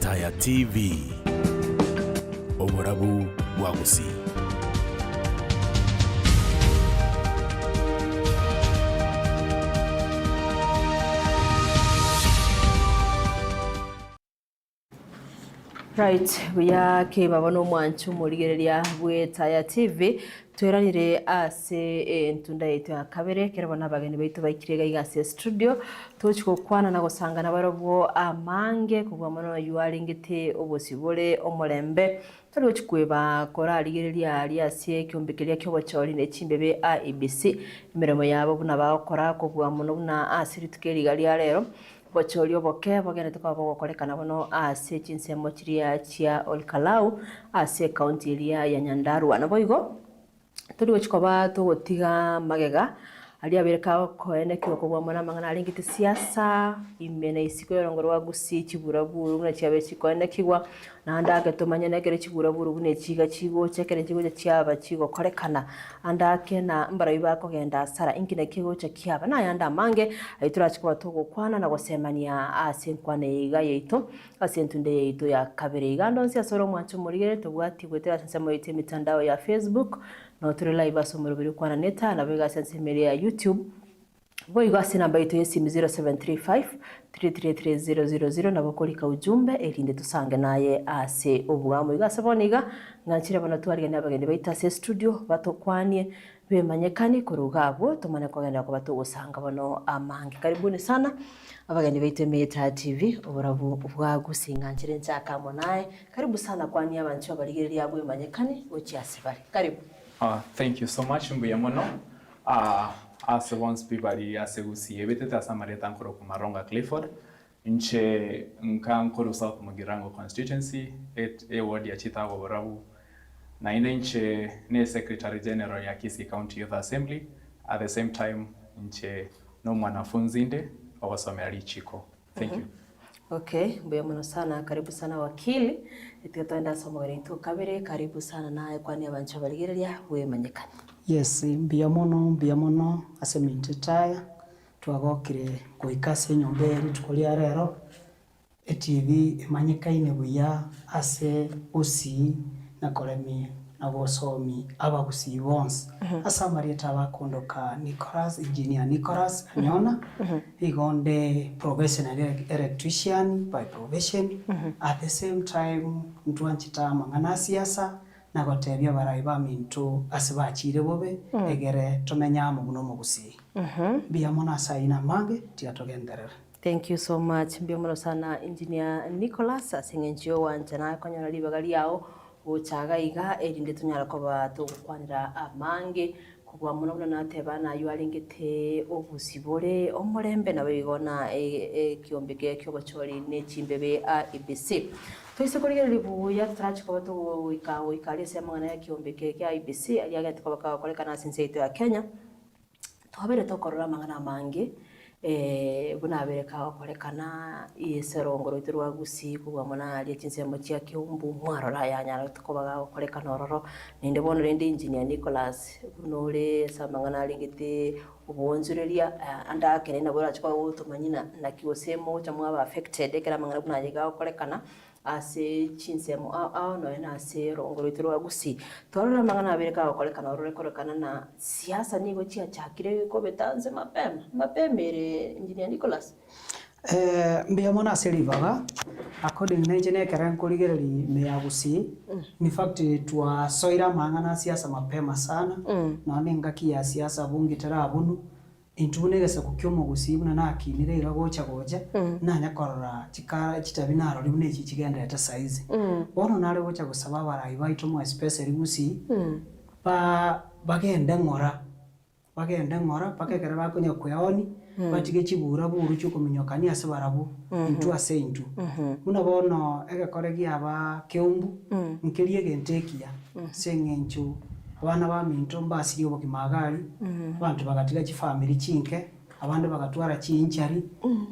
Taya TV Oborabu Wagusi. Right, we are kebabano mwanchu murigereria bwe Taya TV tweranire ase ntunda yetu ya kabere kerabona bageni baitu baikirega igase studio tuchiko kwana na gusangana barobwo amange kubwa mono yuaringite obosibole omulembe tuli chikweba kora rigereria ali ase kyombekeria kyobochori ne chimbebe IEBC imiremo yabo buna bakora kubwa mono buna asiri tukeri ali rero bochorio boke bogene tukaba gokorekana bono ase chinsemo chiria chia Olkalau ase county area ya Nyandarua na boigo tuli wechikoba tugotiga magega ali abereka koene kiboko mwana mangana alingite siasa imene isiko yorongorwa gusi chiburaburu na chiabe koene kigwa na ndage tumanye negere chiburaburu bune chiga chigo chekere chigo chiaba chigo korekana andake na mbarayi bako genda sara inkine kigo chiaba na yanda mange aitura chikwa togo kwana na gosemania asenkwane iga yeito asentunde yeito ya kabere igando nsi asoro mwancho murigere tubwati gwetera sensemo yite mitandao ya Facebook no turi live asomero biri kwana neta na bega sensemere ya YouTube boigo ase namba yetu yesimu 0735 333000 na bokolika ujumbe elinde tusange naye ase obwamo igase boniga ngakire bana tuarige n'abagende baita ase studio batokwanie bemanyekani kurugabo tumane kogenda ko batugusanga bano amange karibuni sana abagende baita Taya TV oborabu bwagusinga nkire nchaka monaye karibu sana kwani abantu abarigereria yabo bemanyekani ochiasibari karibu. Thank you so much Mbuyamono. As once people ase usiye beteta samareta nkoro ku Maronga Clifford nche nkankoro South Mugirango constituency ward ya Chitago Borabu na nche ne secretary general ya Kisii County Youth Assembly at the same time nche no mwanafunzi nde awasomea lichiko. Thank you. Okay, Mbuyamono sana karibu sana wakili itatoenda somo letu kabere karibu sana naye kwani abantu baligereria bwemanyekana. Yes, Mbuyamono ase Taya twagokire kuikase nyomberi tukolia rero TV emanyekaine buya ase usi na kolemi na bosomi abagusi bonse asa marieta bakondoka Nicholus engineer Nicholus Anyona igonde professional electrician by profession at the same time ntwanchita mangana siasa na gotebya barayi ba mintu asibachire bobe egere tumenya mubuno mugusi Mbuyamono asaina mange tiatogenderera. Thank you so much Mbuyamono sana engineer Nicholus asingenjio wanjana konyana libagali yao uchaga iga erinde tunyara ko batugukwanira amange kugwa muno na tebana yuaringite obusibore omulembe nawe bigona kyombeke kyobochori ne chimbebe IEBC twise kurigera libuya trachiko batu ikali semana ya kyombeke kya IEBC aliaga tukabaka kolekana sinseito ya Kenya twabere tokorora mangana mange bunabereka kolekana iserongoro itirwa gusi kugwa mona ali chinsemo chia kiumbu mwarora yanyara tukobaga kolekana ororo ninde bono rende engineer Nicholus bunore samangana alingite ubonzureria anda kene na bora chikwa utumanyina na kiosemo chamwa ba affected ekera mangana bunajiga kolekana ase chinsemo no ena ase rongoro itirwa gusi torora mangana abereka kolekana orore kolekana na siasa nigo chia chakire ko betanze mapemere engineer Nicholus. Mbuyamono aselivaga according na engineer karen kurigereri me yagusi in fact twasoira mangana siasa mapema sana na nengaki ya siasa bungi terabunu intubunegesa kukyomo gusibuna nakinire igagocha goja nanya korora chikara chitabinaro libune iki kigenda eta size bono nale gocha gusaba barayi baito mo especially gusi bagenda ngora pakekera bakonya kuyoni batige chibura buru chukuminyokani ase barabu intu ase intu muna bono egekoregi aba keumbu nkerie gentekia sengenchu abana ba minto mbasiri obokimagari abantu bagatiga chifamily chinke abandi bagatwara chinchari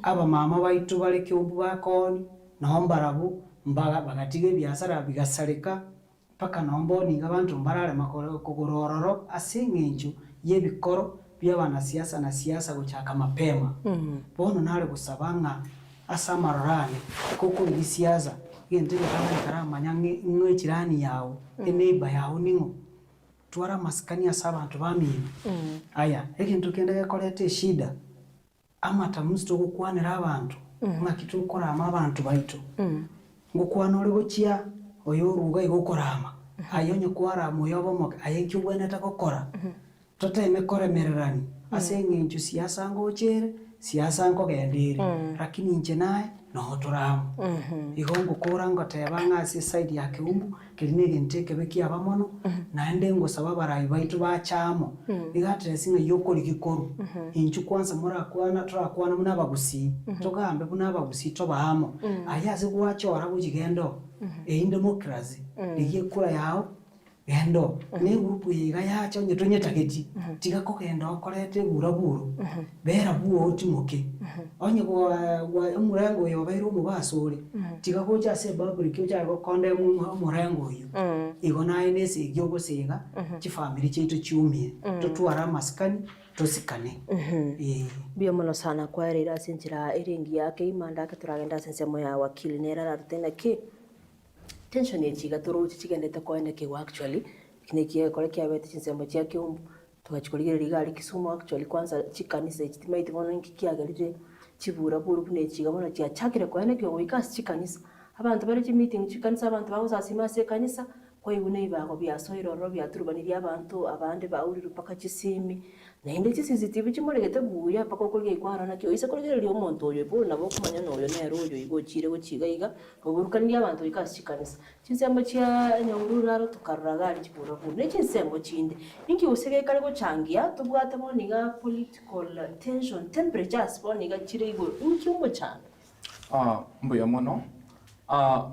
aba mama baitu bale keumbu bakoni naho barabu mbaga bagatiga byasara bigasareka paka nomboni abantu mbarale makoro kugorororo ase ngenchu yebikoro by'abana siasa na siasa guchaka mapema bono nale gusabanga asamarane kuko ibisiaza gentire kama karama ngwe jirani yao neighbor yao ningo twara maskani asaba abantu bamini aya ekintu kende gakorete shida ama tamusto gukwanira abantu ngakitu korama abantu baitu ngukwana uri gukia oyo ruga igukorama ayonye kwara muyobo moka ayenki bweneta gukora toteme koremererani asenge nju siasa ngochere siasa ngogendire lakini nje naye no turamu igongo kuranga tebanga si side ya kiumbu kirinege nteke beki abamono naende ngo sababara baitu bachamo igate singa yokori gikoru inju kwanza mura kwana turakwana muna bagusi togambe muna bagusi tobahamo ayaze gwachora bugigendo democracy igiye kura yao gendo ne grupu yiga yacho nyetonye tageti tiga ko gendo okorete buraburo bera buo timoke onye gwa umurengo yo bairu mubasore tiga ko jase baburi kyo jago konde umurengo yo igona inese igyo gosiga ki family cyetu cyumye tutwara maskani tosikane biyo muno sana kwa rira sinjira iringi yake imanda ka turagenda sensemo ya wakili nera ratena ki tension yechiga toro chigendete kwende ke actually kineki kole kya bete chinsemo chia kiumbu tukachikolira rigari Kisumu actually kwanza chikanisa ichitima itibono nkikiagarire chibura buru kunechiga bona chia chakire kwende ke wikasi chikanisa abantu bari chi meeting chikanisa abantu bagusasima se kanisa kwa ibune ibako byasoiroro byaturubanira abantu abandi baurira paka chisimi nainde CCTV chimoregete buya paka kolye kwarana kyo ise kolye lyo monto yo bo nabo kumanya no yo nero yo igochire go chiga ogurukani abantu ikasikanisa chinsemo chia nyangururaro tukaragari chibura bu ne chinsemo chinde inki usege kale go changia tubwate boniga political tension temperatures boniga chire igo inki umbo cyane mbuya mono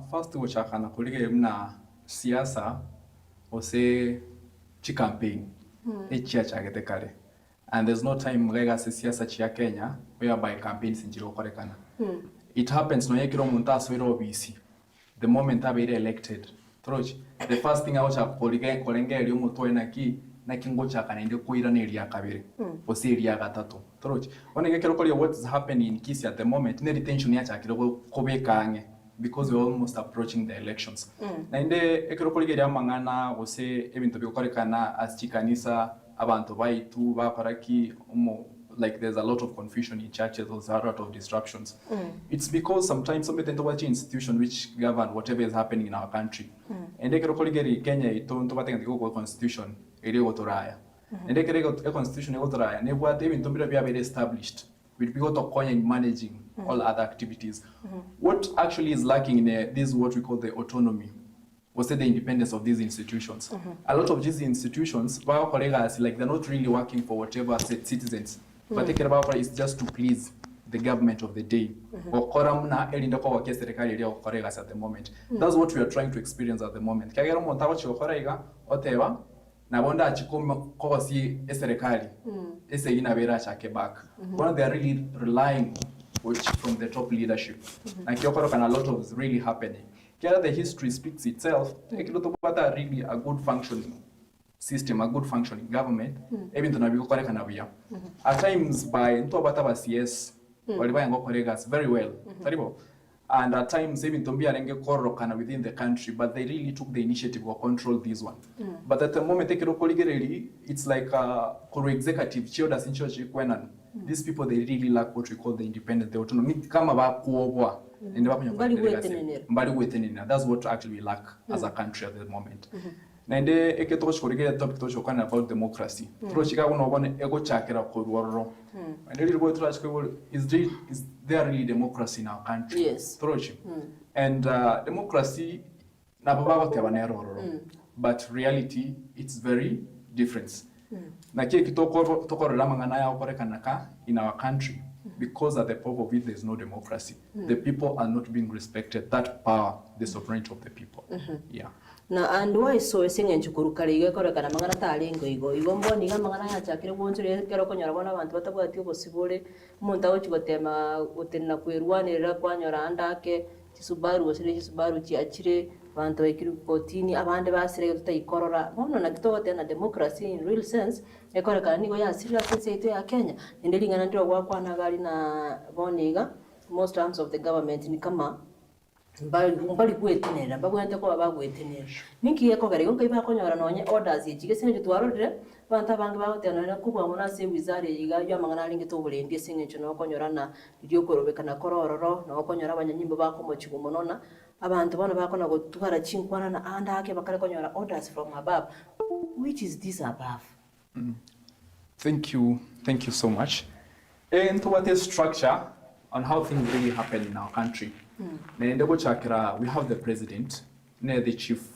first go chakana kulige mna siasa ose chi campaign echia chagete kale and there's no time mgega siasa chia Kenya whereby campaigns njiro korekana it happens no yekiro munta aswiro obisi the moment abere elected troch the first thing acha kolenge eri umutwe na kingo chakana inde kuira neri yakabere ose eri ya gatatu troch onenge kero kole what is happening in Kisi at the moment ne detention ya chakiro kobekange because we're almost approaching the elections. Na inde ekirokolege ya mangana ose ebintu bikorekana asikanisa abantu baitu baparaki like there's a lot of confusion in churches, there's a lot of disruptions. It's because sometimes some institution which govern whatever is happening in our country. And ekirokolege Kenya ito batenga ko constitution eri gotoraya. And ekirokolege constitution gotoraya ne bwa ebintu bya be established. With people to managing all other activities. What actually is lacking in this is what we call the autonomy, or say the independence of these institutions. A lot of these institutions, like they're not really working for whatever citizens, but they care about is just to please the government of the day. At the moment. That's what we are trying to experience at the moment. Nabonda achikosi eserekali ese inabera chake back when they are really relying from the top leadership and kiokoro kana a lot of is really happening here the history speaks itself ekilotobata really a good functioning system, a good functioning government even tunabikore kana bia at times by ntobata ba CS waliba ngo colleagues very well terrible. And at times even Tombia Renge Koro kana within the country, but they really took the initiative to control this one. But at the moment it's like Koro executive chioda sincho chikwenan. These people they really lack what we call the independent, the autonomy. Kama ba kuobwa. That's what actually we lack as a country at the moment. Nende eketosh korige topic to shokana about democracy. Trochika uno one ego chakera kororo. And really what is there really democracy in our country? Yes. Trochi. And democracy na baba tebanero. But reality it's very different. Na kile kitoko tokorela mangana ya okorekanaka in our country. Because at the top of it, there's no democracy. The people are not being respected. That power, the sovereignty of the people. Yeah. Na and why so singe nchukurukari igekora kana mangana talingo igo mboni ga mangana ya chakire bonjure kero konyora bona abantu batabwati obosibore umuntu aho kigotema utenna kwerwanirira kwanyora andake kisubaru wasire kisubaru kiakire abantu bakiri kotini abande basire tutayikorora bono na kitote na democracy in real sense ekora kana nigo ya serious sense ya Kenya ndelingana ndio kwa kwana gali na boniga most arms of the government ni kama mbali kwetenera bagwente ko bagwetenera ninki yako gari gonka iba konyora nonye orders yigike sine tutwarorire banta bangi bagotena kubwa muna se wizare yiga yo mangana lingi to bulendi singe cyo konyora na ryo korobekana korororo no konyora abanyanyimbo bakomochigo monona abantu bano bakona gutwara chinkwana na anda ake bakare konyora orders from above. Which is this above? Thank you so much. And what is structure on how things really happen in our country. We have the president, the chief,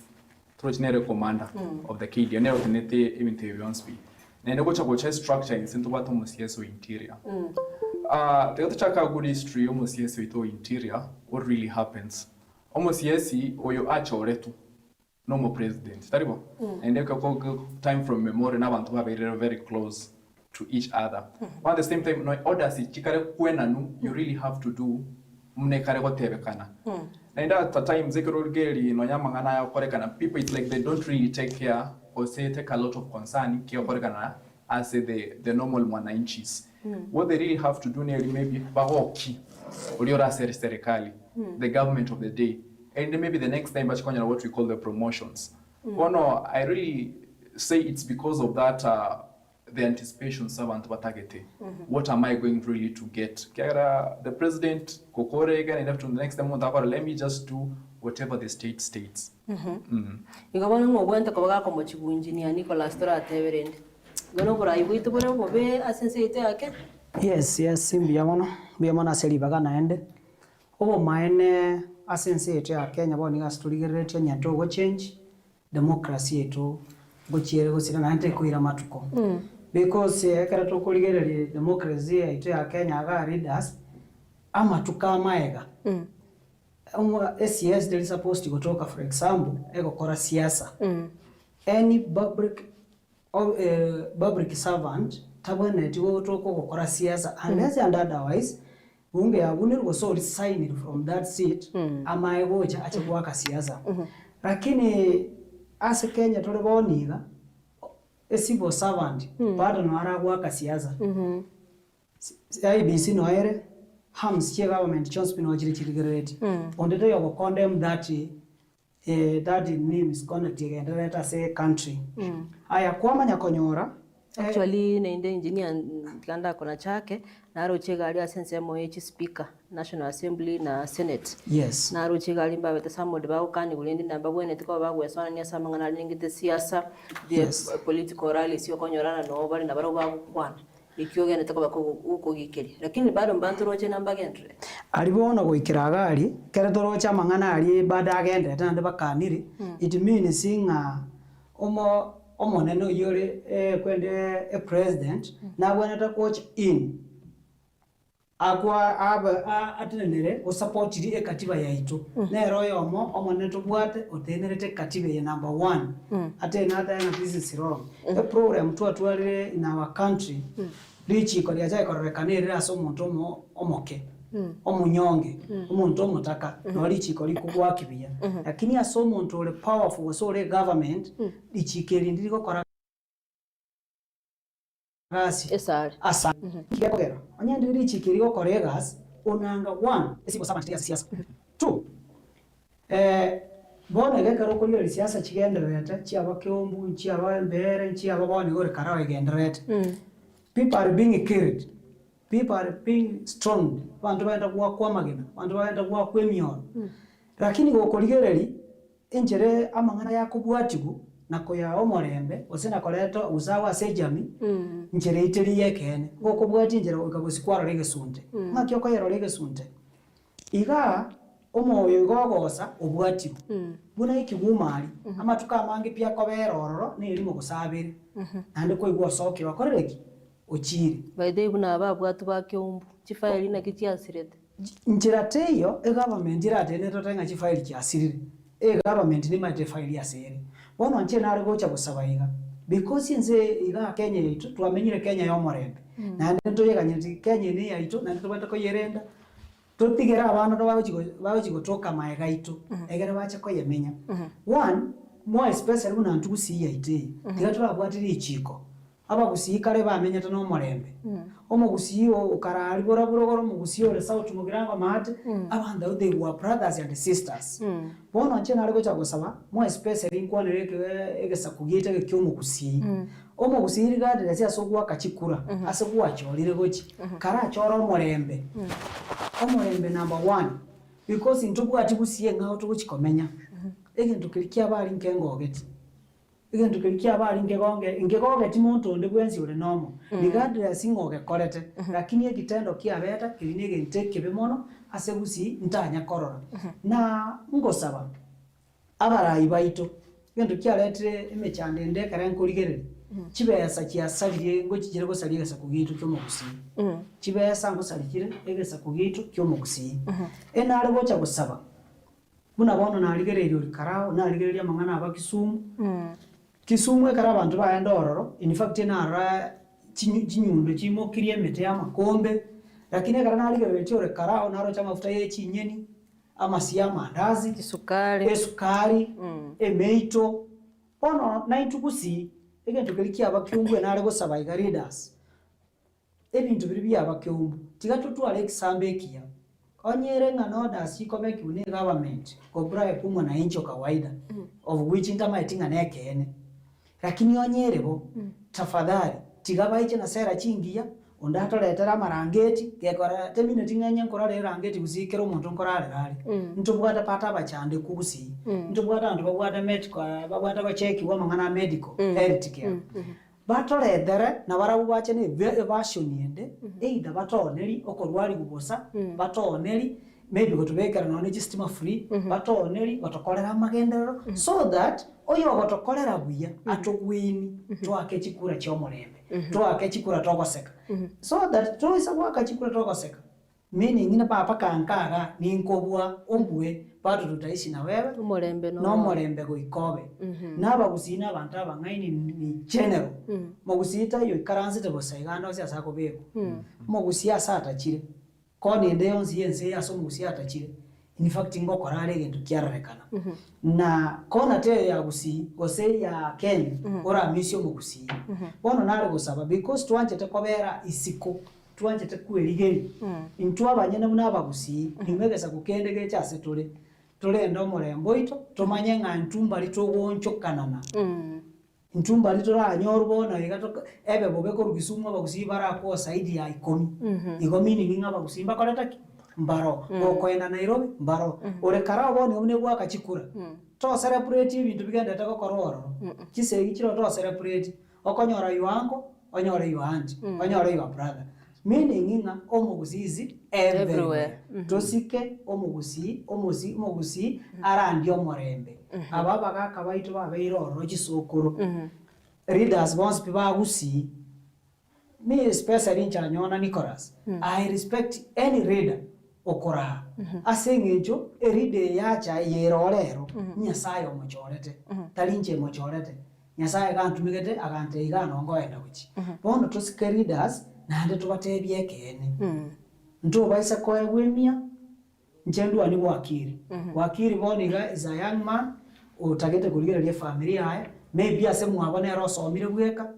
the commander of the KD, and structure in Central interior. The good history almost interior, what really happens. Almost or you arch no more president. And they time from memory now to have very close to each other. But at the same time, no orders you really have to do mnekare gotebekana. And at the time zekirogeli no yamangana ya korekana people it's like they don't really take care or say take a lot of concern kia korekana as the normal mwananchis. What they really have to do nearly maybe bahoki uliora serikali the government of the day. And maybe the next time what we call the promotions. Oh no, I really say it's because of that the anticipation servant batagete. What am I going really to get? The president kokore again and after the next time let me just do whatever the state states. Igabona ngo bwente ko baga ko chigu engineer Nicholus tora teverend. Gono bora ibuito bora ngo be asense ite yake. Yes, biamona seli baga naende. Obo maene asense ite yake nyaboni gasturigere nyanto go change democracy eto go chiere go sira nante kuira matuko. Because ekara tokuligereri democracy ite ya Kenya aga leaders ama tukamaega. SES they supposed to kutoka for example ego kora siasa. Any public servant tabone tiwo toko kora siasa unless and otherwise unge abunirwo so resign from that seat ama egoja achikuwaka siasa. Lakini ase Kenya tole boniga a civil servant, bado no aragwaka siasa. IEBC no aire, hams che government chons no chirichirigereti. On the day of condemn that that name is connected and let us say country. Aya kwama nyakonyora. Actually nainde engineer kanda kona chake na arochega ali asense MOH speaker National Assembly na Senate. Yes. Na arochega ali mba weta samode ba ukani kulendi namba bwene tiko ba gwesona nya samangana lingite siasa the political rally sio konyorana no bali na baro ba kwana ikiyogene tiko ba uko gikeri lakini bado mbantu roche namba gendre alibona goikira agali kere torocha mangana ali bada agende tande bakaniri it means singa omo neno yore kwende a president na bwana ta coach in akwa aba atenere o support ri ekatiba yaito na royo omo neto bwate otenerete katiba ya number 1 atena ata na business wrong the program to atware in our country richi ko ya ko rekanere aso muntu omoke omunyonge umuntu omutaka no richi ko likugwa kibia lakini aso muntu ole powerful so ole government richi kerindi ko kora gasi asa kigakogera onyande richi kirigo koregas onanga 1 esibo sabati ya siasa 2 bona gekaro kolio siasa chigenderete chiaba kyombu chiaba mbere chiaba boni gore karawe genderete people are being killed, people are being strong, bantu baenda kwa magena, bantu baenda kwa kwemioro. Lakini gokoligereri enjere amangana yakubwatigu nako ya omorembe osena koleto uzawa sejami njere iteri yekene gokubwati njere ukabusikwara rege sunte makyo ko yero rege sunte iga omoyo gogosa obwatigu buna ikigumari ama tukamangi pia ko berororo ni irimo gusabire ande ko igwo soki bakorereki ochiri baide buna babwatu bakyombu chifaili na kityasirete njira teyo government irate ne totenga chifaili kyasirire government ni mate file ya sere bono nche nare gocha gusabaiga because inze iga Kenya yitu twamenyire Kenya yo morembe na ndo yeganyiti Kenya ni yitu na ndo batako yerenda tutigera abana ndo bawe gotoka maega yitu egere bacha ko yemenya one more especially una ntugusi yaite tiga twabwatiri ichiko abagusi kare bamenyete no morembe omugusi ukarari boraboro mugusi ole sauti mugiranga mate abanda they were brothers and sisters bono nche nari gocha gusaba mo especially inkwanire egesa kugite ke kyomugusi omugusi rigade ase asogwa kachikura asogwa cholire gochi kara choro morembe omorembe number 1 because intubu atigusiye ngaho tuguchikomenya egintu kirikia bari nkengogeti igentu kirikia bari ingegogeti muntu ndi bwenzi uri nomo rigade asingoge korete lakini egitendo kia beta kirinege nteke bemono asegusi ntanya korora na ngosaba abarayi baito igentu kia letre emechande ndekara nkurigerere chibesa kiasalire ngo kigire go saliye gasa kugitu cyo mugusi chibesa ngo salikire egesa kugitu cyo mugusi enare bocha gusaba muna bono naligererio likarao naligereria mangana abakisumu Kisumu ekara abantu baenda ororo in fact nara chinyundo chimokirie mete ya makombe lakini ekara naligererio chore karao naro cha mafuta ye chinyeni ama siya mandazi sukari emeito ono naitukusi egento kelikia abakyumbu enare gosaba igaridas ebintu biri bya abakyumbu tigatutu alexambe kia onyere ngano dasi komeki une government kobra epumwa na incho kawaida of which ndama etinga nekene lakini onyere bo tafadhali tigaba iche na sera chingia ondata letera marangeti gekora temine tinganya nkora le rangeti kuzikero umuntu nkora rali ntubwata pata bachande kugusi ntubwata antu babwata medical babwata bacheki wa mangana medical health care batoledere na barabu bache ne version yende either batoneri okorwari gubosa batoneri maybe gotubekera no ni system free batoneri batokolera magendero so that oyo gotokolera buya atogwini twake chikura kyo morembe twake chikura togoseka so that toisa gwaka chikura togoseka meaning ina papa kankaga ni nkobwa ombwe batu tutaishi na wewe no morembe goikobe naba gusina abantu abangaini ni general mogusita yo ikaranze te bosaiganda ose asako beko mogusia sata chire koni ndeyo nziyense yaso mogusia atachire in fact ngokora aregentu kiararekana na kona te ya gusi ose ya Ken ora misio mogusi bono nare gusaba because twanje te kobera isiko twanje te kueligeri intwa abanyene munaba gusi nimegesa kukendege cyase tole ndo morembo ito tomanye nga ntumba litogonchokanana ntumba litora nyorubona igatoka ebe bobeko rugisumwa bagusibara ko saidi ya ikomi ni ngaba gusimba koleta mbaro okoenda Nairobi mbaro ore karabo ni umne bwa kachikura to celebrate ibintu bigenda tako kororo kisegi kiro to celebrate okonyora yuango onyora yuanti onyora yu brother meaning nga omuguzizi everywhere tosike omugusi arandi omorembe ababa kakabaito babeiroro gisokoro readers bonse pibagusi me especially in Anyona Nicholus I respect any reader okora asengejo eride yacha yerorero nyasayo mochorete talinje mochorete nyasaye kantumigete agante igano ngoenda kuchi bono tosike readers nande tubatebye kene nto baisa ko ewemia njendu ani wakiri boniga is a young man utagete kuligereria family haya maybe asemu abone rosomire gweka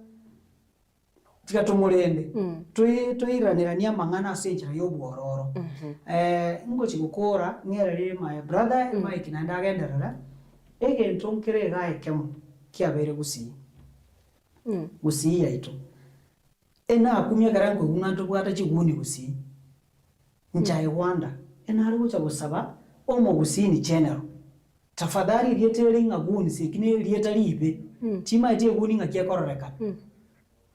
tiga tumurende tuiranirania mangana asenjira yobwororo ngo chigukora ngerere my brother Mike nanda agenderera egento nkire gaekemu kiabere gusi yaito ena akumya karango unanto bwata chiguni gusi nchaye wanda ena ari gucha gusaba omo gusini general tafadhali lietere ngaguni sikine lietari ibe tima ite guni ngakie kororeka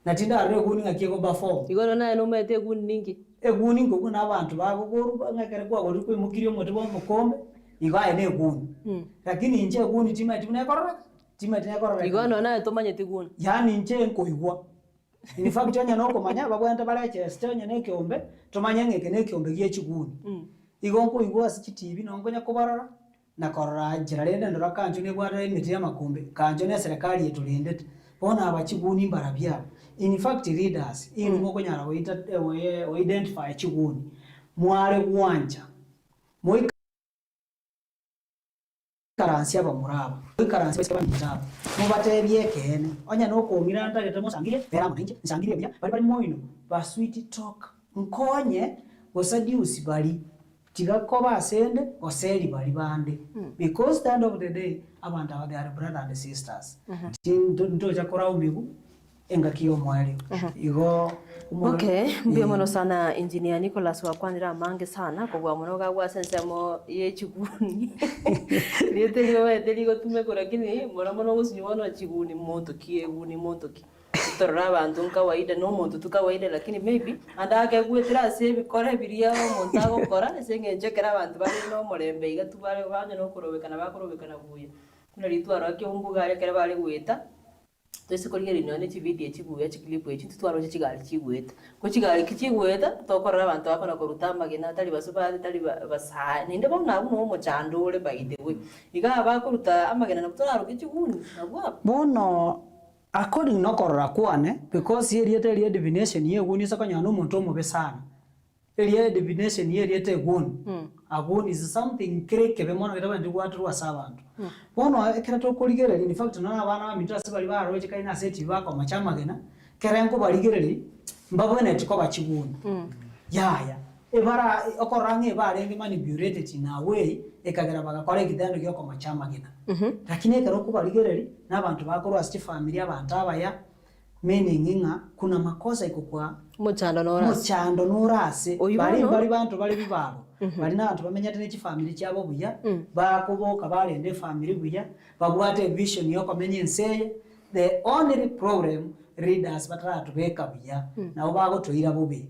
na tinda ari guni ngakie ko bafo igono naye no mete guni ningi eguni ngo kuna abantu bagogoru ngakere kwa gori kwe mukirio moto bo mukombe igaye ne guni lakini nje guni tima ite ne kororeka tima ite ne kororeka igono naye tomanye guni yani nje nkoigwa in fact anya noko manya babwenta balache stonya ne kyombe tomanya ngeke ne kyombe gie chiguni igonko igwa si TV nongonya kubarara na korora njira rende ndora kanjo ne gwara imiti ya makombe kanjo ne serikali yetu lindete bona abachiguni mbarabya in fact readers inu moko nyara we identify chiguni mware gwanja karansia bamuraba karansia bese bamuraba mubatebye kene onya no kumira ndagete musangirie vera muhinje nsangirie bya bali moino ba sweet talk nkonye osadi usibali tigako basende oseli bali bande because at the end of the day abantu aba they are brothers and sisters ndo chakora umigu engakiyo mwali igo okay mbio mono sana engineer Nicholus wakwanira mange sana kwa mono gwa sensemo ye chiguni lete yo deligo tumeko lakini mono usinywana chiguni moto kieguni moto ki toraba antu kawaida no muntu tukawaida lakini maybe andake gwetira save kore biria montago kora senge kera abantu bali no morembe iga tubale banye no kurobekana bakurobekana buye kuna ritwaro akyo kera bali gweta twese kuri rino ne video chiguya chiklipu echi twaro chigali chigweta ko chigali kichigweta tokorora abantu bakona kurutamba gena atari basubali atari basa ninde bona uno mo chandole by the way iga bakuruta amagena nakutora kichiguni nabwa bono according no korora kwane because here yete divination ye guni sakanya no muntu omube sana area divination ye yete guni aguni is something kreke be mono era ndi kwatu wasabantu bono ekera to kuligerera in fact no abana ba mitase bali baro chikaina seti bako machama gena kerengo baligerera mbabone tiko bachiguni yaya ebara okorange barengi manipulated in a way ekagera bagakora kidando gyoko machama gena lakini ekero kubaligerera n'abantu bakoro asti family abantu abaya meaning inga kuna makosa ikokwa muchando norase bali bantu bali bibabo bali n'abantu bamenya tene chi family cyabo buya bakuboka balende family buya bagwate vision yoko menye nseye the only problem readers batatu beka buya nabo bago toira bubi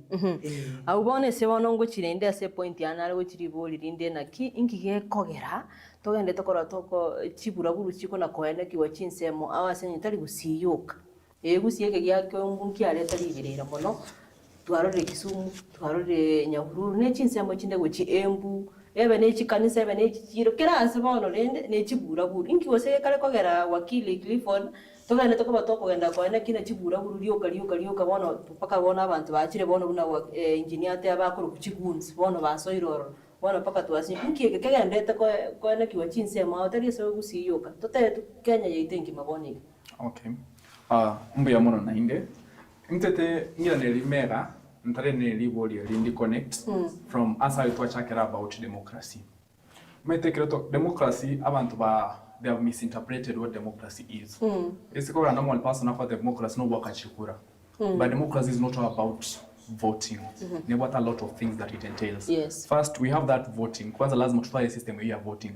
abone se bonongo chirende ase point yanale go chiriboli rinde na ki ingige kogera togende tokora toko chibura buru chiko na koenda kiwa chinsemo awasenye tari gusiyuka gusiyeke gyakyo mbunki areta ligerera mono twarore Kisumu twarore Nyahururu ne chinsemo chinde go chi Embu ebe ne chikanisa ebe ne chiro kerase bono rende ne chibura buru ingi wose kale kogera Wakili Clifford togende toko batoko genda koenda kina chibura buru lioka bono paka bona abantu bachire bono buna engineer te abakuru kuchigunzi bono basoiroro bono paka twasi inki kegende toko koenda kiwa chinsemo atari so gusiyuka tote Kenya yitengi maboni okay mbuya mono nainde intete ngira nelimera ntare neliboli lindi connect from asa itwa chakera about democracy metekero to democracy abantu ba they have misinterpreted what democracy is it's called a normal person for democracy no work achikura but democracy is not all about voting there what a lot of things that it entails. Yes. First we have that voting kwanza lazima tufaye system ya voting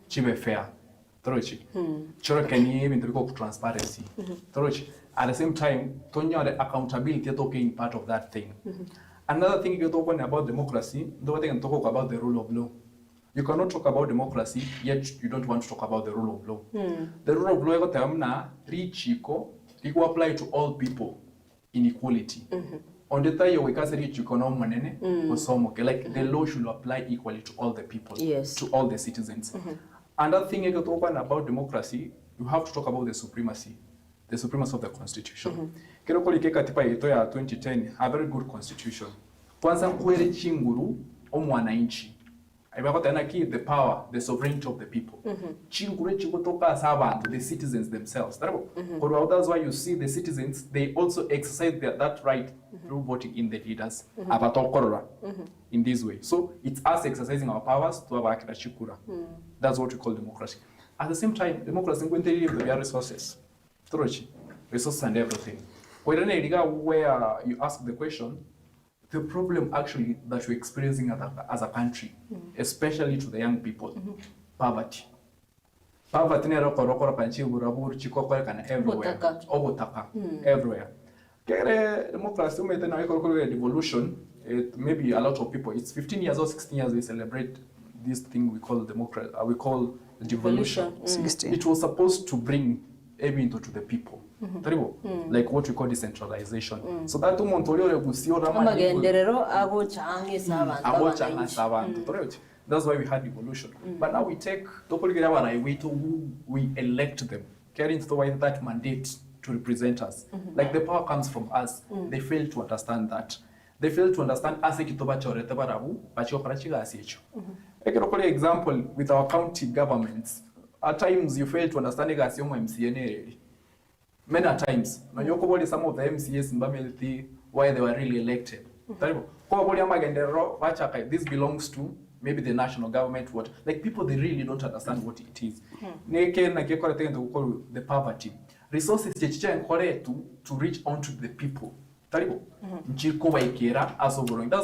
chibe fair torochi choro kenye bintu biko ku transparency torochi at the same time tonya the accountability talking part of that thing another thing you talk about democracy the way they talk about the rule of law. You cannot talk about democracy yet you don't want to talk about the rule of law. The rule of law iko tamna richiko iko apply to all people in equality. On the time we can richiko no manene osomo like the law should apply equally to all the people, yes, to all the citizens. Another thing you talk about democracy, you have to talk about the supremacy of the constitution. Kero koli ke katiba yetu ya 2010 a very good constitution. Kwanza kwere chinguru omwananchi. Aibakotana ki the power, the sovereignty of the people. Chinguru chikotoka sabantu, the citizens themselves. That's why you see the citizens, they also exercise that right through voting in the leaders. In this way. So it's us exercising our powers to have akira chikura. That's what we call democracy. At the same time, democracy is going to give the resources. Resources and everything. Where you ask the question, the problem actually that we're experiencing as a country, especially to the young people, poverty. Poverty is everywhere. Democracy, devolution, maybe a lot of people, it's 15 years or 16 years we celebrate this thing we call democracy, we call devolution. It was supposed to bring everything to the people. Like what we call decentralization. So that that's why we had devolution. But now we take who we elect them, carrying that mandate to represent us. Like the power comes from us. They fail to understand that. They fail to understand example with our county governments. at times you fail to understand as young MCA. Many times. Now you cover some of the MCAs in Bamilti why they were really elected. This belongs to maybe the national government. What like people they really don't understand what it is. The poverty resources to reach onto the people. That's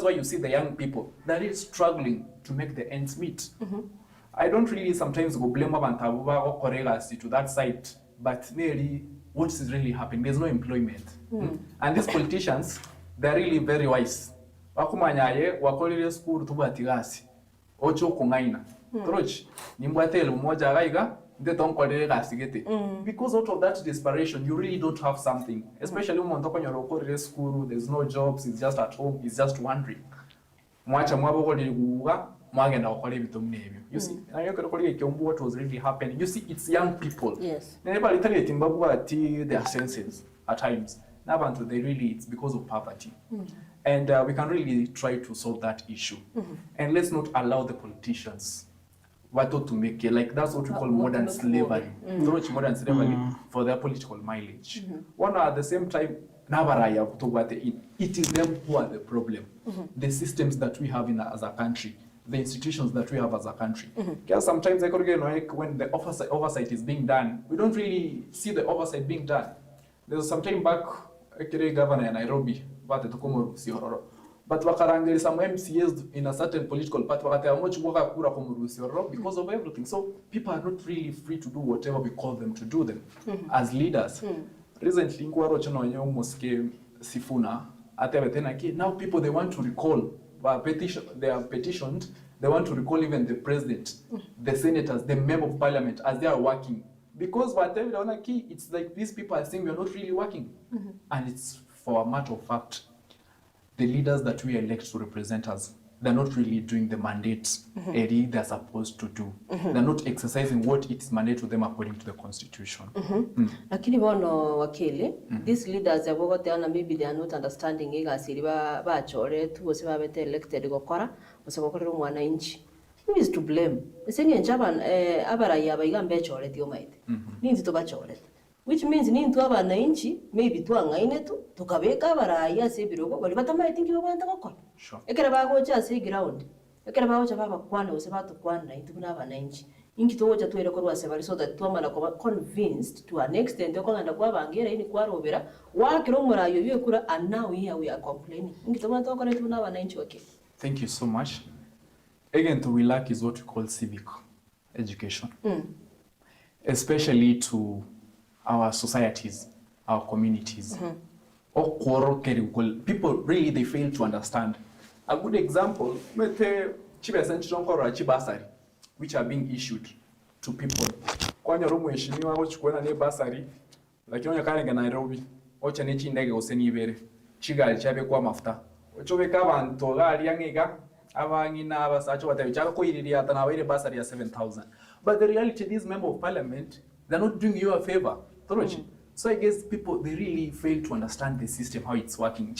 why you see the young people that is struggling to make the ends meet. I don't really sometimes go blame Abantabuba or Koregas to that side, but nearly what is really happening? There's no employment. And these politicians, they're really very wise. Wakumanyaye wakolile school tubatigasi. Ocho kungaina. Troch nimbwatele umoja gaiga ndetonkolele gasigete. Because out of that desperation, you really don't have something. Especially when you school, there's no jobs, it's just at home, it's just wandering. Mwacha mwabokole guga mwagenda okole bitumnebyo. You see, what was really happening. You see, it's young people. Yes. Their senses at times. They really, it's because of poverty. And we can really try to solve that issue. And let's not allow the politicians to make it. Like that's what we call modern slavery. Modern slavery for their political mileage. One at the same time, it is them who are the problem. The systems that we have as a country, the institutions that we have as a country. Because sometimes when the oversight is being done, we don't really see the oversight being done. There was some time back, governor in Nairobi, but there is some MCAs in a certain political party because of everything. So people are not really free to do whatever we call them to do them as leaders. Recently, Sifuna, now people they want to recall they are petitioned, they want to recall even the president, the senators, the member of parliament as they are working. Because whatever it's like these people are saying we are not really working. And it's for a matter of fact, the leaders that we elect to represent us, they're not really doing the mandate they're supposed to do. They're not exercising what it's mandate to them according to the constitution. Lakini bono wakili, these leaders maybe they are not understanding bachore tu bete elected gokora osebakorera mwananchi. Who is to blame? Esenye njaban abaraya bayigambe chore tio maite. Ninzi to bachore. Which means nintu abananchi maybe twangaine tu tukabeka abaraya sebirogo bali batamaite ngibo banta gokora. Sure. Ekera bagocha se ground. Ekera bagocha baba kwana osebatu kwana itubuna abananchi. Inki togocha tuere ko rwase so that twamana ko convinced to an extent okonganda kwa bangera ini kwa robera wakiro murayo yekura and now here we are complaining. Inki tomana tokora tubuna abananchi okay. Thank you so much. Again, we lack is what we call civic education, especially to our societies, our communities. People really they fail to understand. A good example, which are being issued to people. Nairobi, but the reality, these members of parliament, they're not doing you a favor. So I guess people, they really fail to understand the system, how it's working.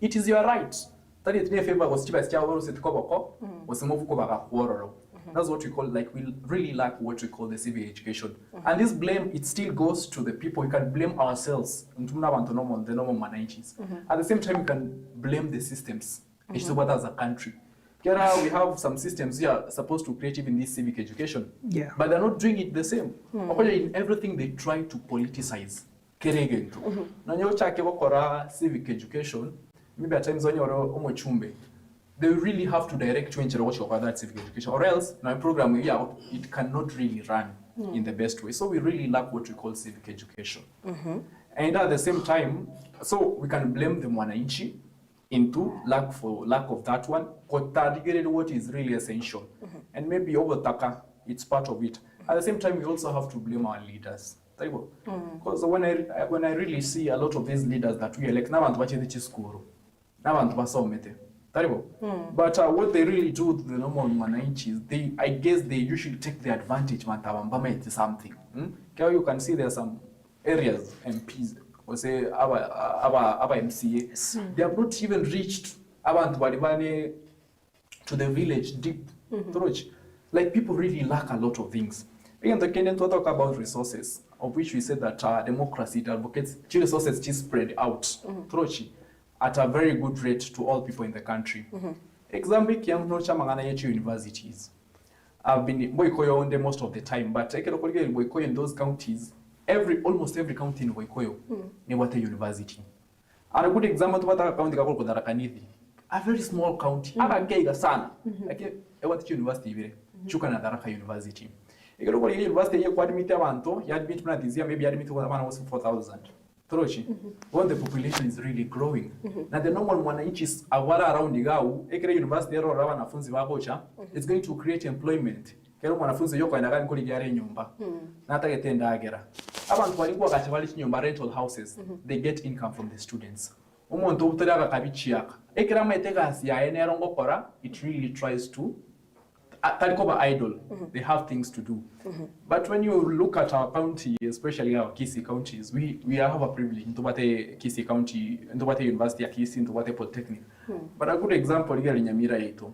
It is your right. That's what we call, like, we really lack what we call the civic education. And this blame, it still goes to the people. We can blame ourselves, the normal managers. At the same time, we can blame the systems. As a country. We have some systems here supposed to create even this civic education. Yeah. But they're not doing it the same. In everything they try to politicize. Civic education, maybe at times when you're they really have to direct you into what that civic education, or else now program it cannot really run in the best way. So we really lack what we call civic education. And at the same time, so we can blame the mwananchi into lack of that one, what is really essential. And maybe overtaka, it's part of it. At the same time, we also have to blame our leaders. Because when I really see a lot of these leaders that we elect, but what they really do to the normal mananchi, I guess they usually take the advantage of something. You can see there are some areas, MPs, or say our MCA, they have not even reached to the village deep. Like people really lack a lot of things. Again, the Kenyan to talk about resources, of which we said that democracy advocates resources just spread out through at a very good rate to all people in the country. Example, universities. I've been Boykoyo on most of the time, but I can Boykoyo in those counties, almost every county in Boykoyo, Newate University. And a good example what a county called Darakanithi. A very small county. Agagega sana. Like Ewate University vile. Chuka na Daraka University. Ikero university ya admit abantu, ya admit na this year maybe admit was 4,000. Trochi. When the population is really growing. Na the normal mwananchi is awara around igau, ekere university ero rawa wanafunzi wakocha, it's going to create employment. Kero mwanafunzi yoko aenda gani kuli gyare nyumba. Na hata getenda agera. Abantu walikuwa kachawali nyumba rental houses, they get income from the students. Umuntu utaraga kabichiyaka. Ekera maitega asiya enero ngokora, it really tries to Talikoba idle, they have things to do. But when you look at our county, especially our Kisii counties, we have a privilege in Tobate Kisii County, in Tobate University, Kisii, in Tobate Polytechnic. But a good example here in Nyamira Eto.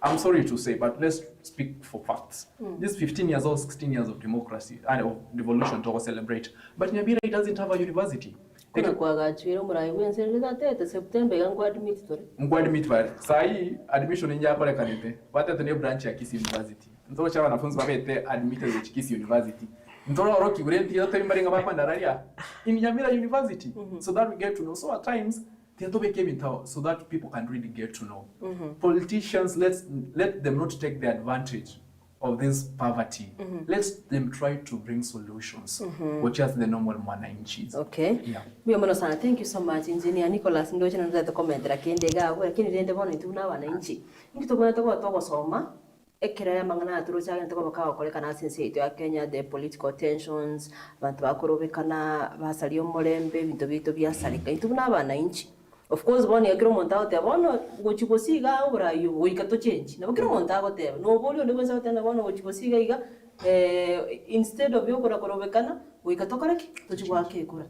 I'm sorry to say, but let's speak for facts. This 15 years or 16 years of democracy and of revolution to celebrate. But Nyamira doesn't have a university. Kuna kuagachwira murai wenseleza tete September yangu admit tore. Ngo admit vale. Sai admission nje akole kanete. Wate tune branch ya Kisii University. Ntoro cha wanafunzi babete admitted at Kisii University. Ntoro roki urenti yote imbaringa bapa ndararia. In Nyamira University. So that we get to know. So at times they became in town so that people can really get to know. Politicians, let them not take the advantage of this poverty. Let them try to bring solutions, which is the normal mwananchi. Okay. Yeah. Miomono sana, thank you so much, Engineer Nicholus. Ndio chana ndio comment lakini lakini rende bono ituna wananchi. Ngito bwana toko soma. Ekira ya mangana turucha ngento bakawa koleka na sense ya Kenya, the political tensions, abantu bakorobekana basalio molembe bintu bito byasalika. Ituna wananchi. Of course, one year monta te bono gochikosiga ora yu goikato change. Na bokiro monta go te no bolio ne bonsa te na bono gochikosiga iga instead of yokora korobekana goikato koreki to chigwa ke kura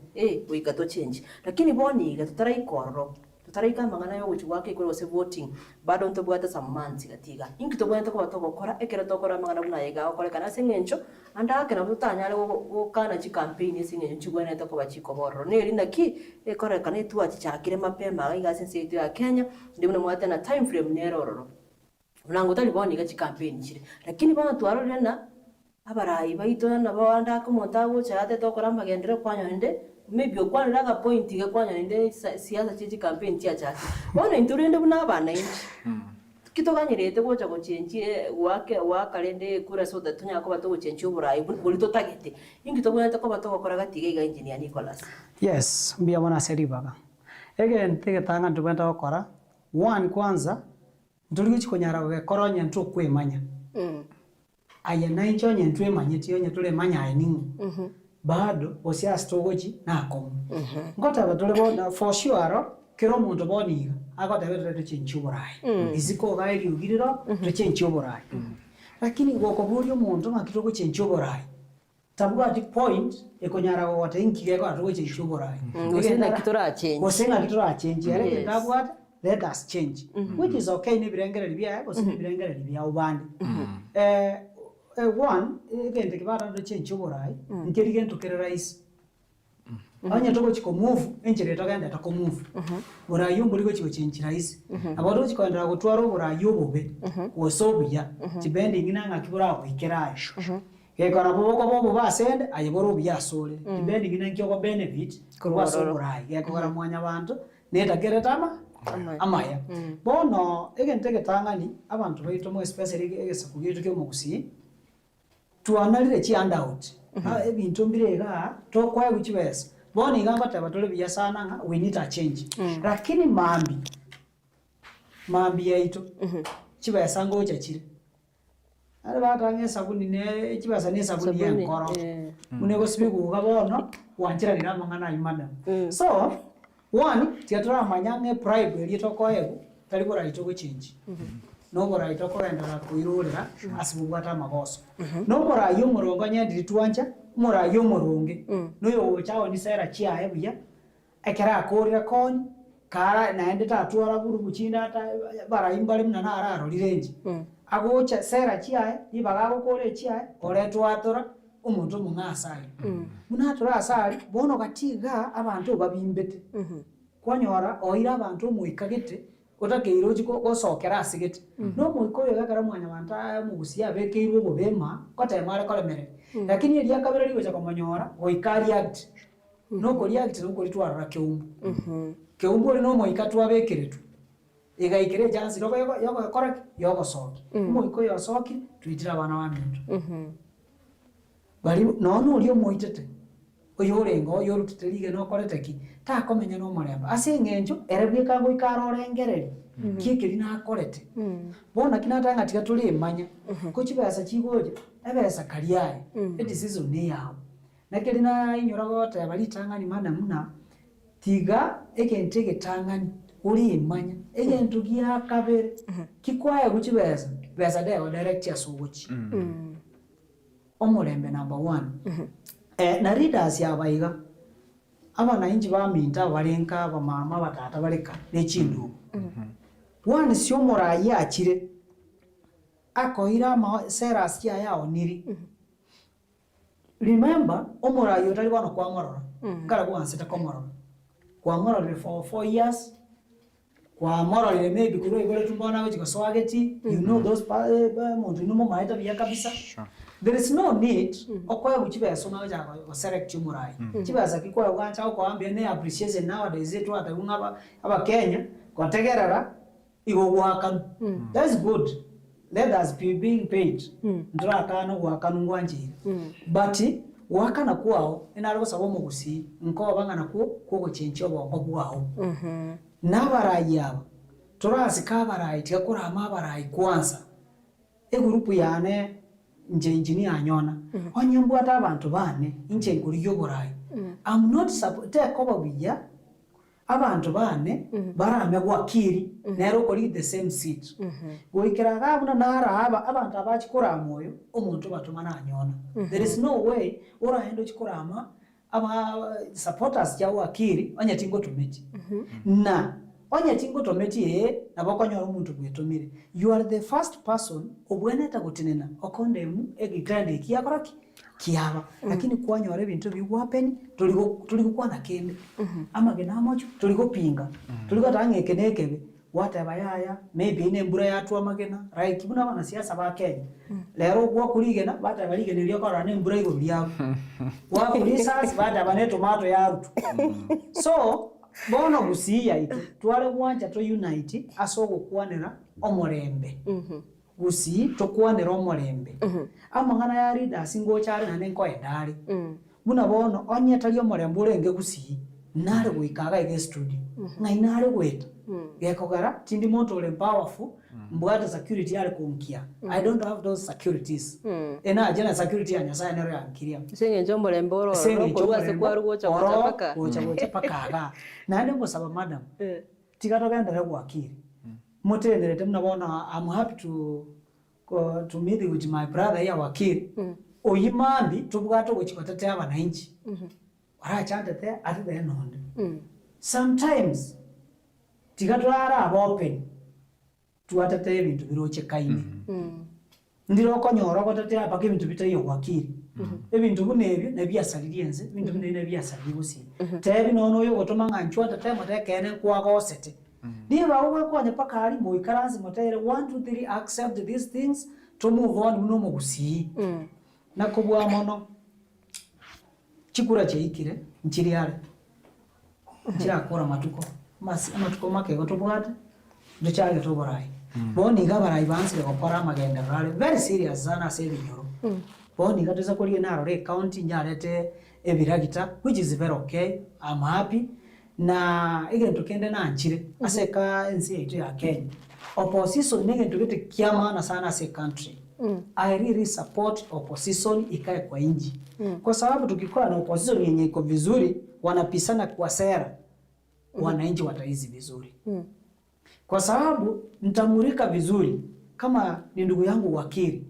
goikato change. Lakini boni iga tutarai korro tutarika mangana yo gochigwa ke kura se voting bado nto bwata some months gatiga inkito bwata ko gukora ekera to kora mangana buna yega okorekana sengencho anda akena butanyale go kana chi campaign singencho chigwana to ko bachiko borro neri naki ekorekana itu achakire mapema iga sense itu ya Kenya ndimwe mwata na time frame nerororo unango taliboni ga chi campaign chire lakini bana twarore na abarai baito na bawanda ko montago chate to kora magendere kwanyo ende maybe okwanira ka point ga kwanyo ende siasa chichi campaign chia chake bona inturende buna bana inchi kitoganyirete gocha go change wake wakalende kura so that tunya ko bato go change uburai bulito tagete ingito bwana ko bato gukora gatige ga Engineer Nicholus. Yes, mbia bona seri baga again tege tanga ndubenda gukora one kwanza nduri gukonyara we koronya ntu kwemanya aya naincho nyentwe manyeti onye tule manya aini bado osia stogoji nako ngota batole bona for sure kero muntu boniga agota betete chinchuburai iziko gairi ugiriro to chinchuburai lakini goko bulyo muntu ngakitoko chinchuburai tabuga ati point ekonyara wote inkige ko atoko chinchuburai Osena kitora change yale ndabwata let us change which is okay ni birengere libya ko si birengere libya ubandi one egende kibara ndo chinchuburai nkirige ntukere rise anya toko chiko move enjere tokenda toko move burayi mburi ko chiko chinchira isi abado chiko ndara gutwara burayi obobe wosobuya tibendi ngina ngakibura kwikeraisho yekora bobo basende ayiboro byasole tibendi ngina nkyo benefit kwa soburayi yekora mwanya abantu neta geretama amaya bono egentege tangani abantu baito mo especially egesakugitu kyo mukusi tuanalire chi handout ebintu mbirega tokwa guchibesa boni gamba tabatole biya sana nga we need a change lakini mambi yaito chibesa ngocha chire ari batange sabuni ne chibesa ne sabuni ya nkoro munego sibiku gabono wanjira ni ramangana imana so one tiatora manyange private litokoego talibora itoko change nobora itoko endara kuirurira asibugwata magoso nobora yo murongo nyandiri tuanja mura yo murungi noyo chao ni sera chia ebuya ekera akorira kon kara naende tatwara buru buchinda ata bara imbali mna na araro lirenji agocha sera chiae ibaga gukore chiae oretwatora omuntu mungasali munatora asali bono gatiga abantu babimbete kwanyora oira abantu muikagete otakeiro chiko osokera asigete no muikoyo gakara mwanya banta mugusia bekeirwe bobema kota mara kolemere lakini elia kabera liwe komanyora oikari act no kori act no kori twara keumbu keumbu no moikatwa bekeretu igaikire jansi roko yoko korek yoko soki muikoyo soki twitira bana wa mintu bali no ulio moitete oyorengo yorutelige no koreteki ta komenya no maremba ase ngenjo erebika ngo ikarorengereri kikiri na korete bona kinatanga tiga tuli manya ko kibasa kigoje ebesa kaliaye edisizo ni yawo nakiri na inyora gote bali tangani mana muna tiga ekentege tangani uri manya egentu giya kabere kikwaye kukibesa besa de direct ya suguchi omurembe number 1 na readers yabaiga abana inji baminta balenka bamama batata baleka nechindu one sio morayi akire akoira ma seras ya yao niri remember omorayi otali bana kwa mororo kala kwa anseta kwa mororo kwa mororo for 4 years kwa mororo maybe kuro igole tumbona wechi swageti you know those muntu no maita bya kabisa there is no need okoya kuchiba soma wacha ko select murai chiba zakiko kwancha ko ambia ne appreciation nowadays etu atarunga aba Kenya kotegerera igo gwaka that's good let us be being paid ndra kana gwaka ngwanje but wakana kwao inariko sabomo gusi nko bangana ko chencho bongo bwao nabarayi aba turasi kabarayi tikakura amabarayi kwanza egurupu yane nje engineer Anyona onyembu ata abantu bane inje nguri yoborayi I'm not supported koba biya abantu bane barame Wakili nero kori the same seat goikira gabuna nara abantu abachikora moyo omuntu batumana Anyona there is no way ora endo chikorama aba supporters ya Wakili onye tingo tumeti na onye tingo tometi nabakonyora omuntu gwetomire you are the first person obweneta gutinena okondemu egigrande kiyakoraki kiaba lakini kwanyora ebintu biwapeni tuliko kwana kende amagena amocho tuliko pinga tuliko tangeke nekebe wataba yaya maybe ine mbura yatu amagena right buna bana siasa ba Kenya lero gwa kuligena bata baligena lyokora ne mbura igo byabo wa kulisas bata bane tomato yarutu so bono gusiya ito twale bwanja to unite asogo kwanera omorembe gusi to kwanera omorembe amangana ya leaders ngo cyari nane nko endari buna bono onye tali omorembe urenge gusi nare gwikaga ige studio ngainare gweta gekogara tindi moto ole powerful mbwata security yale kunkia I don't have those securities ena ajena security anya sa nero yankiria senge njombo mboro kwa se kwa rugo cha paka gocha paka nane ngo saba madam tikatoka ndara Wakili motenderete mnabona I'm happy to meet with my brother ya Wakili oyimambi tubwato gochikotate abana inchi warachante te at the end sometimes tikatwara abopen tuatate ebintu biroche kaine ndiro konyora kotate apaka ebintu bitayo Wakili ebintu bunebyo nebyasalirenze ebintu nebyasali busi tebi nono yo gotoma nganchwa tate mutekene kwa gosete niba uwe kwanye paka ali moikaranzi motere 1 2 3 accept these things to move on muno mugusi nakobwa mono chikura cheikire nchiriare chirakora matuko amatuko make gotobwate ndochage toborai boni gabarai bansire gokora magenda rale very serious sana save nyoro boni gateza kuri naro re county nyarete ebiragita which is very okay I'm happy na igento kende na nchire aseka ensi yetu ya Kenya opposition nigento kete kiamana sana as a country I really support opposition ikae kwa inji kwa sababu tukikuwa na opposition yenye iko vizuri wanapisana kwa sera wananchi wataizi vizuri kwa sababu nitamurika vizuri kama ni ndugu yangu Wakili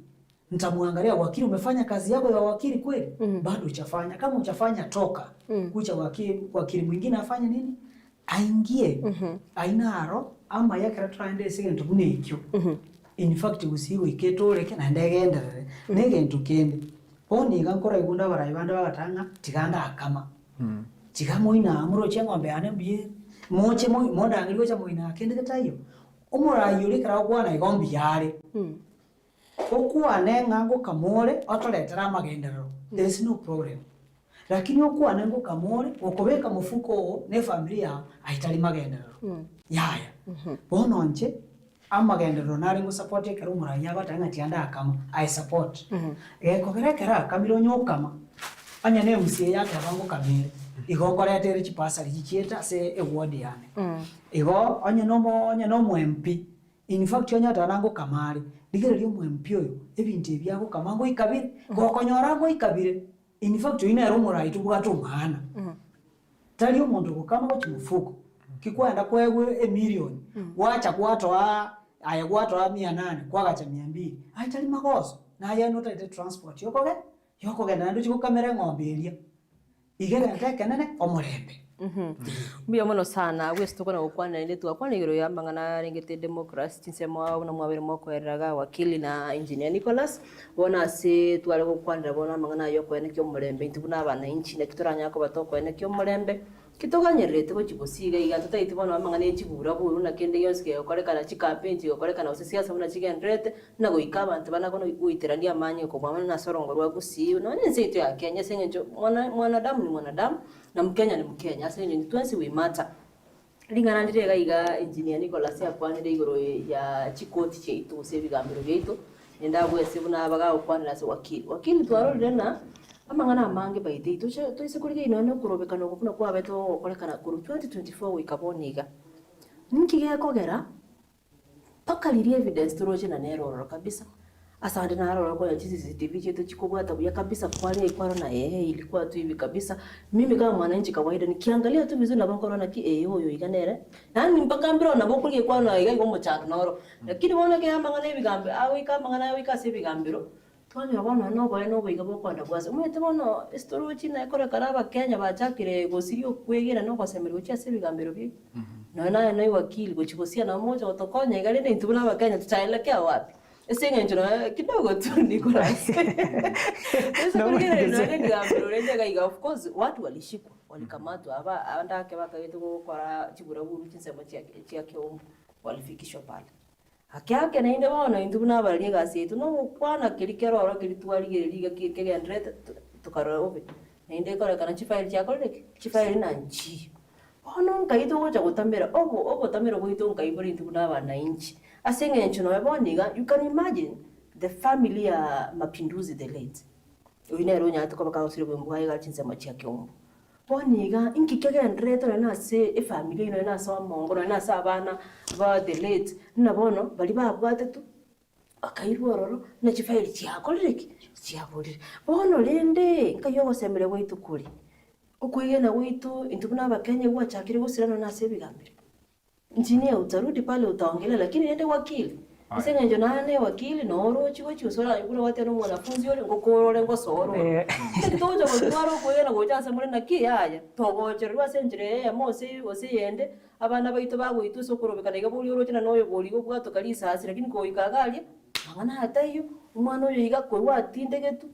nitamuangalia Wakili umefanya kazi yako ya Wakili kweli bado uchafanya kama uchafanya toka kucha Wakili mwingine afanye nini aingie ainaro ama yake traende sige ntubune ikyo in fact usiwe iketore kana ndegenderere negentu kende poni gankora igunda barayibanda bagatanga tiganda akama tigamoina amuro chengombe ane biye moche moda ngiligo cha moina kende ketayo umurayo likara kwana igombi yare okwane ngango kamore otoletera magenderero there is no problem lakini okwane ngo kamore okobeka mufuko ne familia aitali magenderero yaya bono nje amagenderero nari ngo support ekero umurayo abatanga tianda akama I support kogerekera kamiro nyokama anya ne musie yake abango kamire igokora yatere chipasa lichieta se ewodi yane igo anya no MP in fact anya tanango kamari digere lyo MP oyo ebintu byako kamango ikabire gokonyora ngo ikabire in fact ina ero murai tubwato mwana tali omuntu kokama ko chimufuko kikwenda kwewe a million wacha kwatwa aya kwatwa 800 kwagacha 200 aitali makoso na aya nota ite transport yokoge nando chiko kamera ng'omberia igere nteke nene omurembe Mbia mono sana gwe stokona gukwana inde twakwana igero ya mangana rengete democracy tinsema na mwabere moko eraga wakili na engineer Nicholus bona se twale gukwanira bona mangana yo kwene kyo murembe ntibuna abana inchi na kitoranya ko batoko ene kyo murembe kitoganyerete ko kibosiga iganto taiti bona mangana ekibura buru na kende yosike okorekana chikampeni okorekana osisiasa muna chigendrete na goikaba ntibana bana kono uiterania manyi ko mwana na sorongorwa gusi no nzi itu ya Kenya sengenjo mwanadamu ni mwanadamu na Mkenya ni Mkenya asenye ni twensi we matter lingana ndirega iga engineer Nicholus yakwanire igoro ya chikoti cheitu sebigambiro beitu nenda bwese buna baga ukwanira se wakili twarorire na amangana amange baite tuise kuriga inone kurobekana okuna kwa beto okolekana kuru 2024 wikaboniga nkige kogera paka liri evidence turoje na neroro kabisa asante na roro kwa CCTV chetu chikubwata buya kabisa kwani ikwaro na ilikuwa tu hivi kabisa mimi kama mwananchi kawaida nikiangalia tu vizuri na bako na ki hoyo iganere nani mpaka mbiro na boko kwa na iga ngomo cha noro lakini bona ke amangana ibigambe awi kama ngana awi kasi ibigambiro twani abona no boye no biga boko nda kwase umete bono story china ikora karaba Kenya bachakire gosirio kwegera no kwasemera uchi ase ibigambiro bi no wakili gochikosia na moja otokonya igale ni tubuna ba Kenya tutaelekea wapi Esenga njona kidogo tu Nicholus. Sasa kulingana na nini gambiro rende gaiga of course watu walishikwa walikamatwa aba andake bakayetu kwa chibura buru chinsemo chake walifikishwa pale. Haki yake na inde bona indubuna bali gasi yetu no kwana kilikero ora kilitwali liga kigendrete tukarobe. Na inde kora kana chifaili chako leke chifaili na nchi. Ono kaito gocha gutambira ogo tambira goito kaibori indubuna bana inchi. Asenga nchuno yaboniga you can imagine the family ya mapinduzi the late uinero nyato kwa bakawusire bwembwaye gachinze machiake umbo boniga inkikege ndreto na se e family ino na so mongo na sa abana ba the late na bono bali babwate tu akairwororo na chifaili chiako liriki chiaburi bono lende nkayo semere weitu kuri ukwigena weitu intubuna bakenya gwa chakire gusirana na se bigambire Engineer utarudi pale utaongelea lakini nende wakili. Isenga njo nane wakili no oro chigo chiusora ibura wate no mwanafunzi yole ngokorore ngosoro. Tojo ngwaro kwera gocha muri na kiyaya. Togocherwa senjire ya mose yende abana baito bago ituso kurobekana igabuli oro china noyo boli go bwato kalisa hasi lakini ko ikagalia. Mangana hatayo umwana oyo iga kwe watinde getu.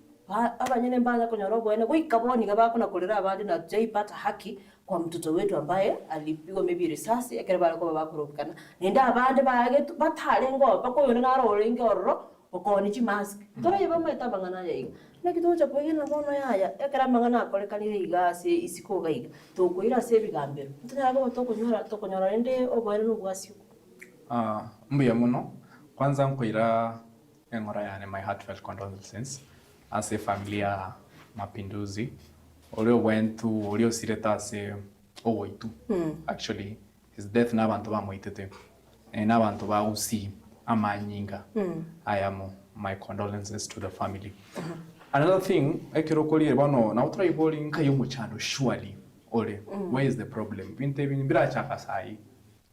Abanyene mbanya konyoro bwene goikaboni gabako na kolera abandi na jaipata haki kwa mtoto wetu ambaye alipigwa maybe risasi akere bale kwa bakurobikana nenda abande baage batale ngo bako yone na role ngorro okoni chi mask tore yeba mweta bangana yayiga na kitocha kwegena bono yaya akera mangana akolekanire igase isiko gaiga to koira se bigambero ntirago tokonyora nende obwere n'ubwasyo mbuya muno kwanza nkoira engora yane my heartfelt condolences as a familia mapinduzi Olio went to Olio Sireta se owoitu. Actually, his death n'abantu bamuitete. N'abantu ba usi amanyinga. I am my condolences to the family. Another thing, ekirokoli bano na utrai boli nkayo muchando surely. Ole, where is the problem? Binte binbira chaka sai.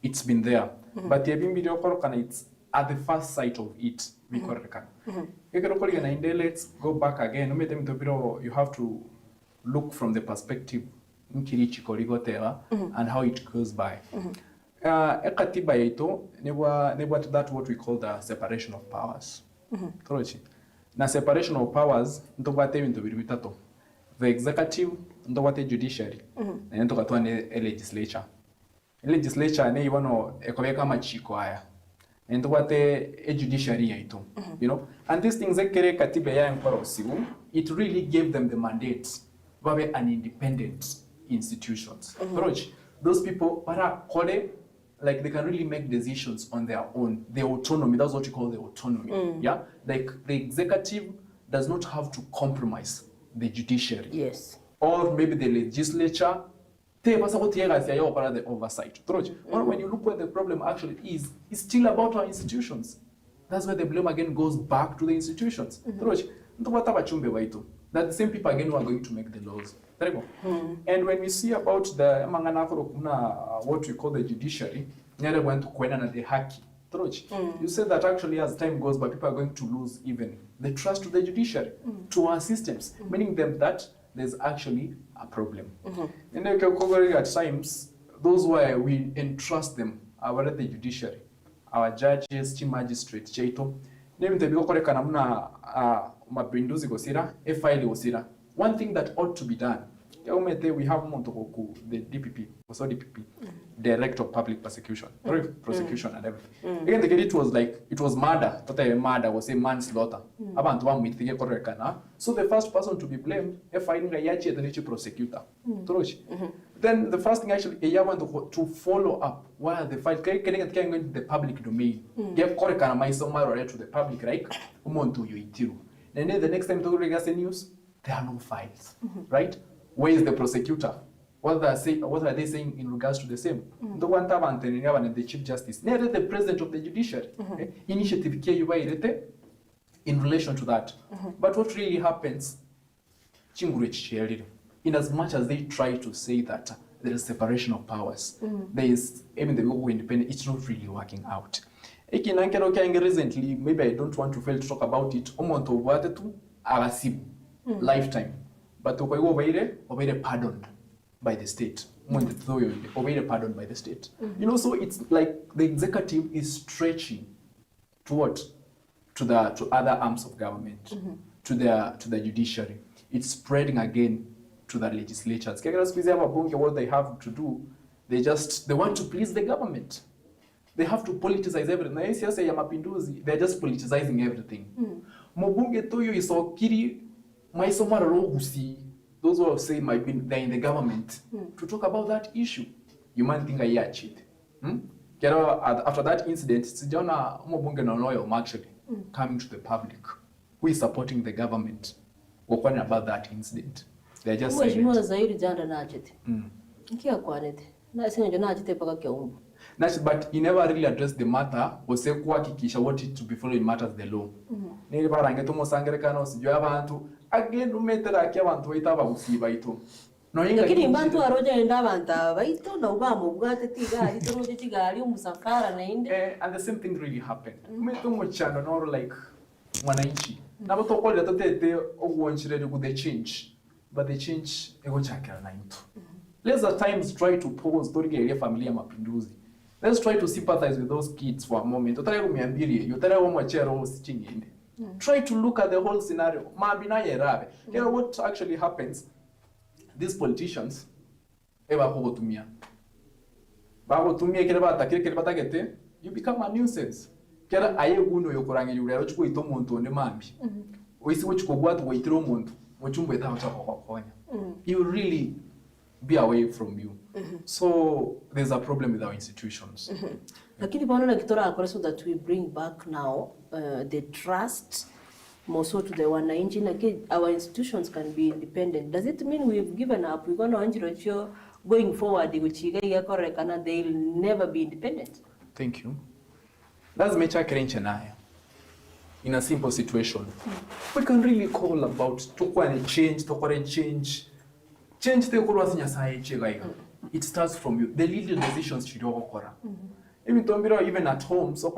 It's been there. But yebimbi diokoro kana it's at the first sight of it. Bikoreka. Ekirokoli na inde let's go back again. Umete mitobiro you have to look from the perspective and how it goes by. Ekatiba yetu nebwa that what we call the separation of powers. Torochi. Na separation of powers ntobate bintu bibiri bitatu. The executive ntobate judiciary. Na ntokatwa ne legislature. Legislature ne ibano ekobeka machiko aya. Ntobate judiciary yetu. You know, and these things ekere katiba ya nkorosibu, it really gave them the mandate babe an independent institutions. Torochi. Those people para kole, like they can really make decisions on their own. The autonomy, that's what you call the autonomy. Yeah, like the executive does not have to compromise the judiciary. Yes. Or maybe the legislature. The oversight. When you look where the problem actually is, it's still about our institutions. That's where the blame again goes back to the institutions. That the same people again who are going to make the laws. And when we see about the what we call the judiciary, the haki. You said that actually as time goes by, people are going to lose even the trust to the judiciary, to our systems, meaning them that there's actually a problem. And at times, those where we entrust them, our the judiciary, our judges, chief magistrate, chaito, name the bigokoreka namuna mapinduzi gosira, file gosira. One thing that ought to be done, we have Montokoku, the DPP, also DPP, Director of Public Prosecution, prosecution and everything. Again, the credit was like, it was murder, totally murder, was a manslaughter. So the first person to be blamed, the prosecutor. Then the first thing actually, you want to follow up where the file can go into the public domain. Get correct to the public, right? And then the next time to read the news, there are no files, right? Where is the prosecutor? What are they saying in regards to the same? The Chief Justice, the President of the Judiciary, initiative in relation to that. But what really happens, in as much as they try to say that there is separation of powers, there is even the people independent, it's not really working out. Recently, maybe I don't want to fail to talk about it. Lifetime. But obey pardoned by the state. Obey pardoned by the state. You know, so it's like the executive is stretching to what? To other arms of government, to the judiciary. It's spreading again to the legislatures. What they have to do, they want to please the government. They have to politicize everything. They're just politicizing everything. Mobunge toyo is okiri. Those who say might be they're in the government to talk about that issue. You might think I cheat. After that incident, it's actually coming to the public who is supporting the government. Open about that incident. They're just saying but he never really addressed the matter or say what it to be following matters the law. Again, lakini mbantu aroja enda banta baito na ubamo bwate tigali toroje tigali umusafara na inde and the same thing really happened. Umeto mochano no like mwananchi na bato kwa leta tete ogwonchire ku the change, but the change ego chakera na into. Let's at times try to pause toriga ile familia mapinduzi. Let's try to sympathize with those kids for a moment. Totale kumiambirie yotale wo mwachero usichinginde. Try to look at the whole scenario. You know what actually happens? These politicians, you become a nuisance. You really be away from you. So there's a problem with our institutions. Lakini pamoja kitora akoreso that we bring back now the trust more so to the wananchi, like our institutions can be independent. Does it mean we've given up? We're going to going forward, which they'll never be independent? Thank you. That's Mecha Kerenchenaya. In a simple situation, we can really call about change. Change the Kurwasinya. It starts from you. The little decisions should okora. Even at home, so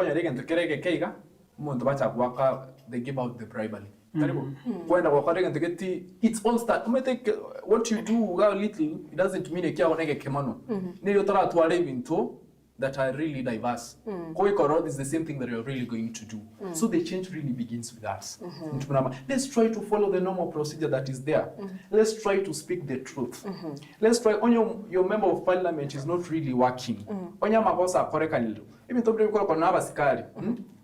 they give out the bribery. It's all start. What you do little, it doesn't mean a kia onege kemano. that are really diverse. Koikorod is the same thing that you're really going to do. So the change really begins with us. Let's try to follow the normal procedure that is there. Let's try to speak the truth. Let's try, on your member of parliament is not really working. On your makosa korekanilo. Even though you call konaba sikari.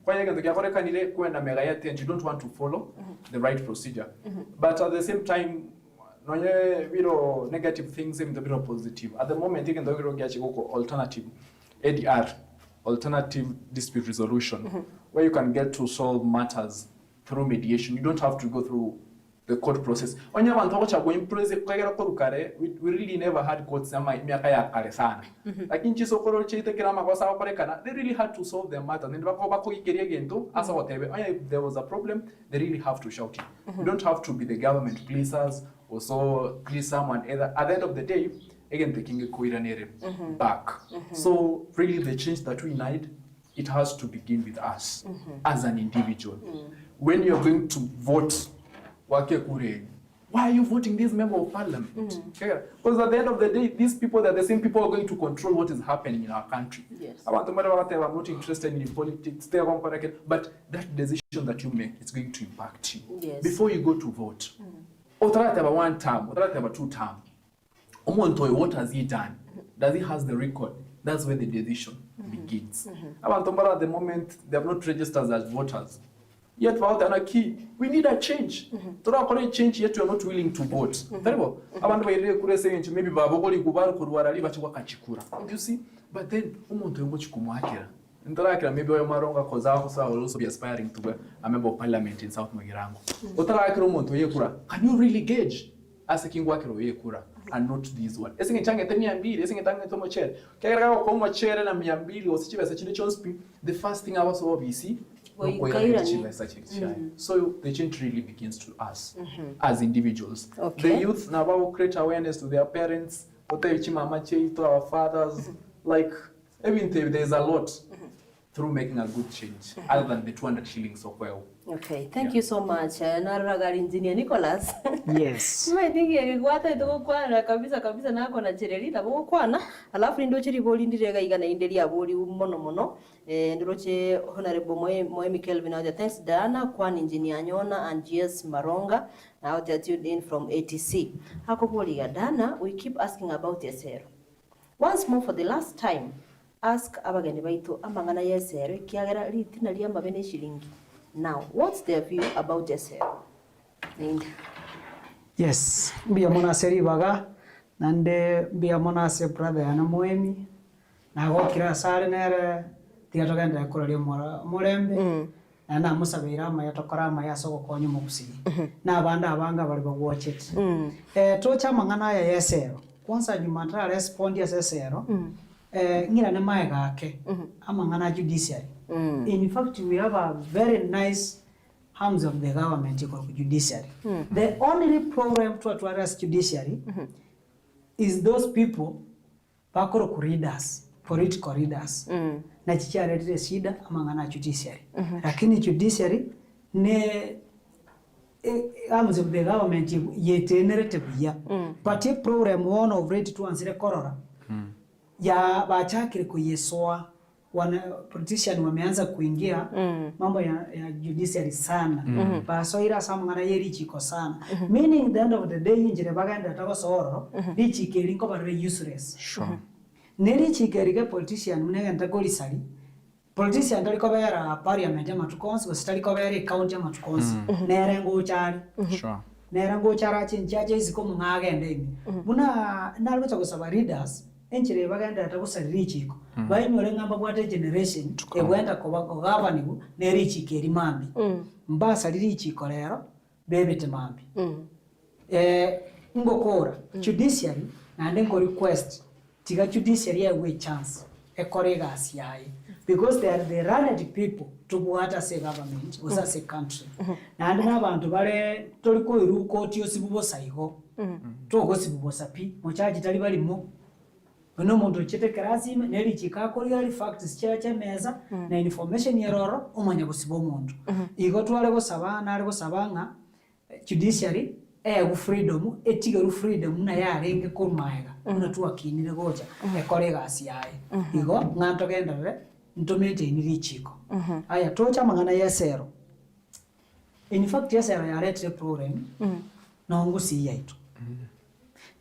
You don't want to follow the right procedure. But at the same time, no negative things and the bit of positive. At the moment, you can do alternative ADR, alternative dispute resolution, where you can get to solve matters through mediation. You don't have to go through the court process. We really never had courts. They really had to solve their matter. If there was a problem, they really have to shout it. You don't have to be the government pleasers or so please someone. At the end of the day, again, the king back. So really the change that we need, it has to begin with us as an individual. When you're going to vote, why are you voting this member of parliament? Because at the end of the day, these people, they're the same people who are going to control what is happening in our country. I'm not interested in politics, but that decision that you make is going to impact you. Before you go to vote, one term, 2 terms. What has he done? Does he has the record? That's where the decision begins. At the moment, they have not registered as voters. Yet we need a change. Change, yet you are not willing to vote. Maybe you see, but then maybe Maronga will also be aspiring to be a member of parliament in South Magirango. Can you really gauge as a king and not this one? The first thing I was obviously. So the change really begins to us as individuals. The youth now create awareness to their parents, to our fathers. Like, even there's a lot through making a good change, other than the 200 shillings of well. Okay, thank you so much. Narraga engineer Nicholus. Yes. I think ingekuata itokwana kabisa nako na cherelita bokwana alafu ndo chiri boli ndirega igana indelia boli mono ndiroche honorable Moemi Kelvin out there. Thanks Diana, Kwan engineer Anyona and GS Maronga out there tuned in from ATC. Hakopoli Dana, we keep asking about yesero. Once more for the last time, ask abageni baitu amangana yesero kiagera litina lia mabene shilingi. Now, what's their view about yesero? Yes, mbia mona seri baga nande mbia mona se brother ana Moemi na gokira sare nere tigatogenda yakuraria murembe na musabira ama yatokora ama yasogo konyu mugusi na abanga bali bagwachete tocha mangana ya yesero kwanza nyumatra respond ya yesero ngira ne maega ake amangana judiciary. In fact, we have a very nice arms of the government called judiciary. The only program to address judiciary is those people bakoro readers, political readers. Na chichare ile shida amangana judiciary. Lakini judiciary ne arms of the government yetenerete bia. But a program one of rate to answer korora. Ya bachakire kuyesoa wana politician wameanza kuingia mambo ya judiciary sana. Baso ira samangana yerichiko sana. Meaning the end of the day injire baganda takosoro richi ko bare useless. Sure. Nerichi kerike politician munega ntakolisali. Politician taliko bera parliament ya matukonsi wasitaliko bera county ya matukonsi. Nerengo chari. Sure. Nerengo chara chinchaje iziko mungaga endemi. Buna nalwe takosaba readers enchire baganda takusarichiko. Bayinyore ngamba bwate generation ebwenda ko bagabanibu nerichi keri mambi. Mbasa ririchiko lero bebete mambi. Ngokora judiciary nande ngo request tiga judiciary we chance ekoregas yae because they are the rated people to buata se government was as a country. Nande nabantu bare toliko iruko tio sibubo saigo. Togo sibubo sapi mochaji tali bali mo. Ono muntu chete krasi neri chikako yali facts chacha meza na information yeroro umanya kusibo muntu. Igo twale go sabana ari go sabanga judiciary gu freedom etigeru freedom na yarenge kurmaega una twakinire gocha ekore gasi yae igo ng'anto gendere ntomete iniri chiko aya tocha mangana yesero in fact yesero ya rete program na ngusi yaitu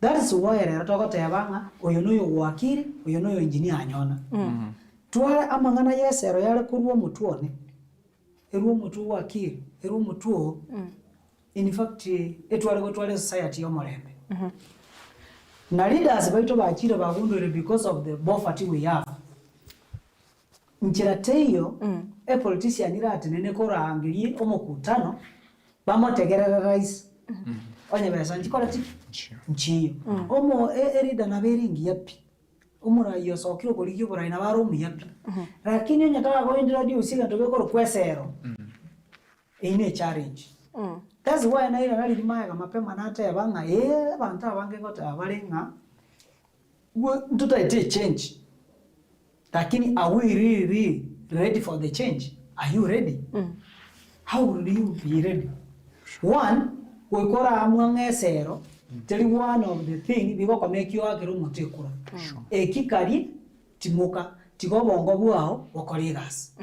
that is why rero togotebanga uyu nuyu wakili uyu nuyu engineer Anyona twale amangana yesero yale kurwo mutuone erwo mutu wakili erwo mutuo in fact etwale gotwale society yomolembe na leaders baito bakire babundure because of the buffet we have nchira teyo a politician ira atenene korangirie omokutano bamotegerera rais onye besa njikora ti nchiyo omo erida na beringi yapi umura iyo sokiro koligyo bora ina baro muyapi lakini nyaka go introduce usiga tobekoro kwesero ine challenge that's why na ira gali mayaga mapema nate yabanga bantu abange gota abalenga ntutaite change lakini are we really ready for the change? Are you ready? How will you be ready? One, we kora amwangesero tell one of the thing biko kwa make you agero mutekura ekikari timuka tigobongo bwao wakorigas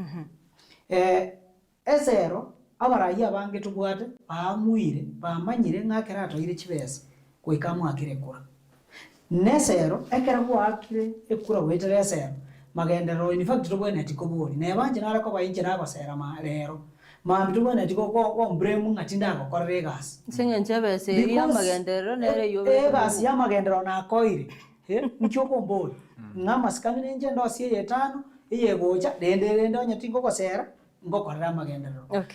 ezero abarayi bange tubwate bamwire bamanyire ngakera atoire kibesa kwikamu akirekura nesero ekera bwakire ekura wetere esero magendero in fact tubwene tikobori nebanje narako bayinje nabasera ma rero mami tubwene tikoko mbremu ngatinda akoregas singenje bese ya magendero nere yobe basi ya magendero na koire nchoko mbori ngama skani nenje ndosie yetano iyegocha dende onye tingoko sera ngokorera magendero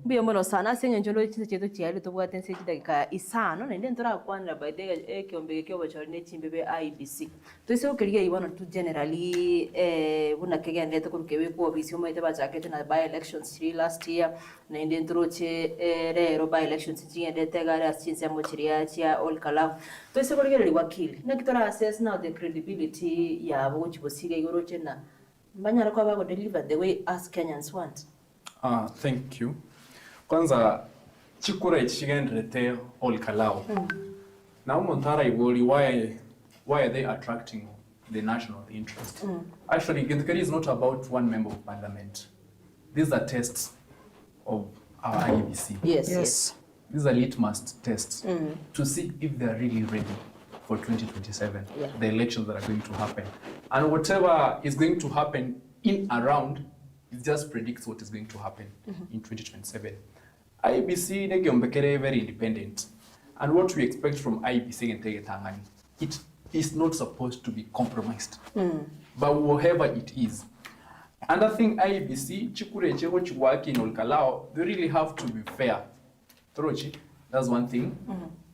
biyo mono sana singenje ndo chinse chetu chiali tubwate nse chidakika isano nende ntora kwanira by the ekyombe kyobachari ne chimbebe IEBC twese ukiriye ibona tu generally buna kegendete kurukewe ko bisi moite bachakete na by elections last year nende ntroche rero by elections chigendete gara chinse mochiria chia all kala twese kurigere wakili na kitora assess now the credibility ya bo chibosiga igoroche na mbanyara kwa bako deliver the way us Kenyans want. Thank you. Kwanza chikura ichigendete all kalao. Na umontara iboli why are they attracting the national interest? Actually, Gintkari is not about one member of parliament. These are tests of our IEBC. Yes. These are litmus tests to see if they are really ready for 2027, the elections that are going to happen. And whatever is going to happen in around, it just predicts what is going to happen in 2027. IEBC is very independent. And what we expect from IEBC, it is not supposed to be compromised. But whatever it is. And I think IEBC, they really have to be fair. That's one thing.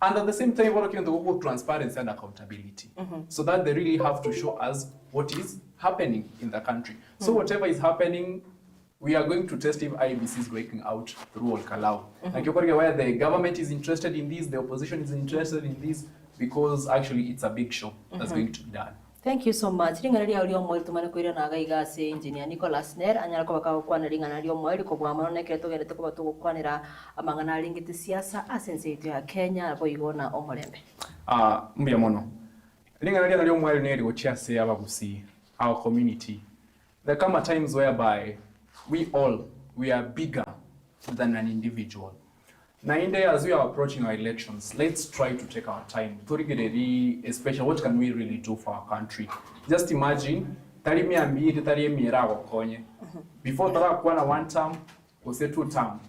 And at the same time, we're looking at transparency and accountability. So that they really have to show us what is happening in the country. So whatever is happening, we are going to test if IEBC is working out through Olkalau. Like where the government is interested in this, the opposition is interested in this, because actually it's a big show that's going to be done. Thank you so much. Ringanari audio mweli tumana kuira na gaiga se engineer Nicholus ner anyara ko bakao kwa ringanari mweli ko bwa marone keto gerete ko batuko kwanira amangana ringiti siasa asense ya Kenya abo igona omolembe. Mbya mono. Ringanari na mweli neri ochia se abagusi our community. There come a times whereby we are bigger than an individual. Now, in there, as we are approaching our elections, let's try to take our time. Especially, what can we really do for our country? Just imagine, before one term, or say 2 term,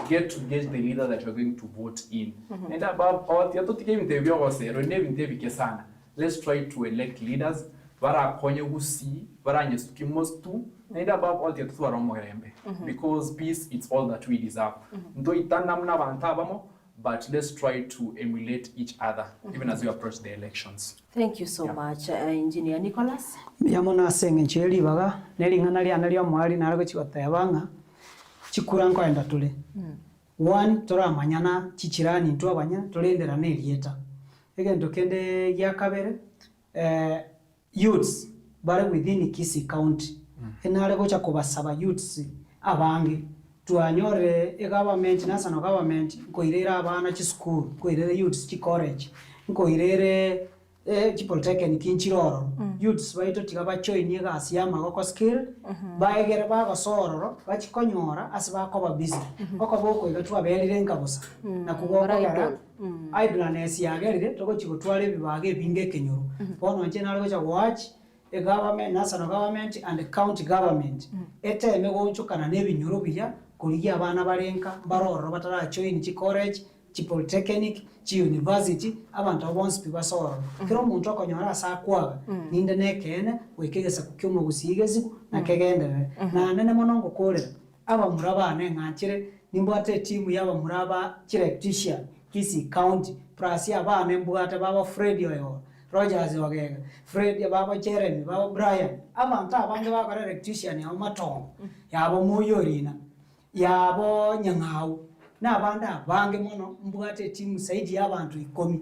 get to gauge the leader that you're going to vote in. And above all, let's try to elect leaders and above all because peace is all that we deserve. But let's try to emulate each other even as we approach the elections. Thank you so much, Engineer Nicholus. Yamona sengencheli baga nelingana lya nalyo mwali nalago chiwatayabanga chikuranko enda tule. One tora manyana chichirani ntwa abanya tolendera nelieta. Egento kende yakabere youths bare within Kisii County. Enale gocha kubasaba youths abange tuanyore government national government koirera abana chi school koirera youths chi college koirere chi polytechnic inchiroro youths baito tigaba join gasi ya magoko skill baegere bagosororo bachikonyora asiba koba busy koko boko igatwa berire ngabusa na kugokora idleness yagerire toko chigotware bibage binge kenyoro bono nche nalo cha watch a government national government and county government eteme gonchukana nebinyoro biya kurigia abana barenka baroro batara join chi college chi polytechnic chi university abantu bonse bibasoro kero muntu akonyora asakwaga ninde nekene wekegesa kukyumo gusigezi na kegendere na nene monongo kolera aba murabane ngakire nimbwate timu yaba muraba electrician kisi county plus abane mbwate baba Fred yoyo Rogers wagega Fred baba Jeremy baba Brian abantu abange bakora electrician ya matongo yabo muyorina yabo nyangao na abanda bange mono mbwate timu saidi y'abantu 10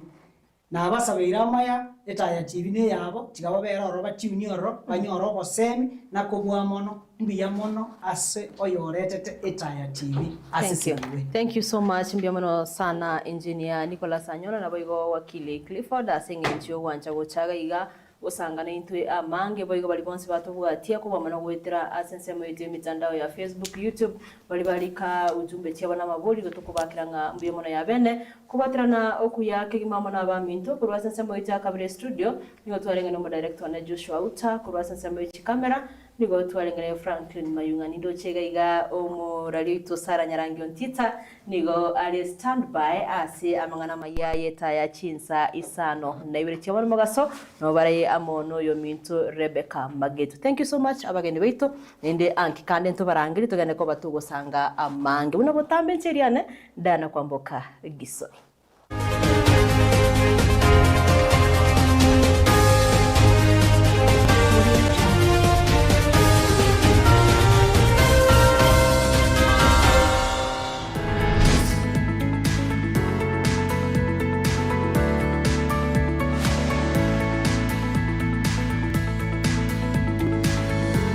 na abasabeira maya etaya TV ne yabo tigababera oroba tiunioro banyoro bosemi na kubwa mono mbiya mono ase oyoretete etaya TV asisiwe. Thank you so much mbiya mono sana engineer Nicholus Anyona na boigo wakili Clifford asengenjo wancha gochaga iga usangana intwe amange boigo bali bonse batubwatia kuba mana gwetera asensemo yete mitandao ya Facebook YouTube bali ka ujumbe tia bana maboli gotokubakiranga mbiye mona ya bene kubatirana okuya kegimama na baminto kurwa asensemo yete kabire studio nigo twarenga no director na Joshua Uta kurwa asensemo yete camera nigo twarenga Franklin Mayunga nindo chega iga omurali to Sara Nyarangi ontita nigo ali standby ase amangana mayaye taya chinsa isano na ibere tia bana magaso no baraye amono yo minto Rebecca Mageto. Thank you so much abageni beito ninde anki kandi nto barangiri tugane ko batugo sanga amange buno botambe ncheriane dana kwamboka Gisoi.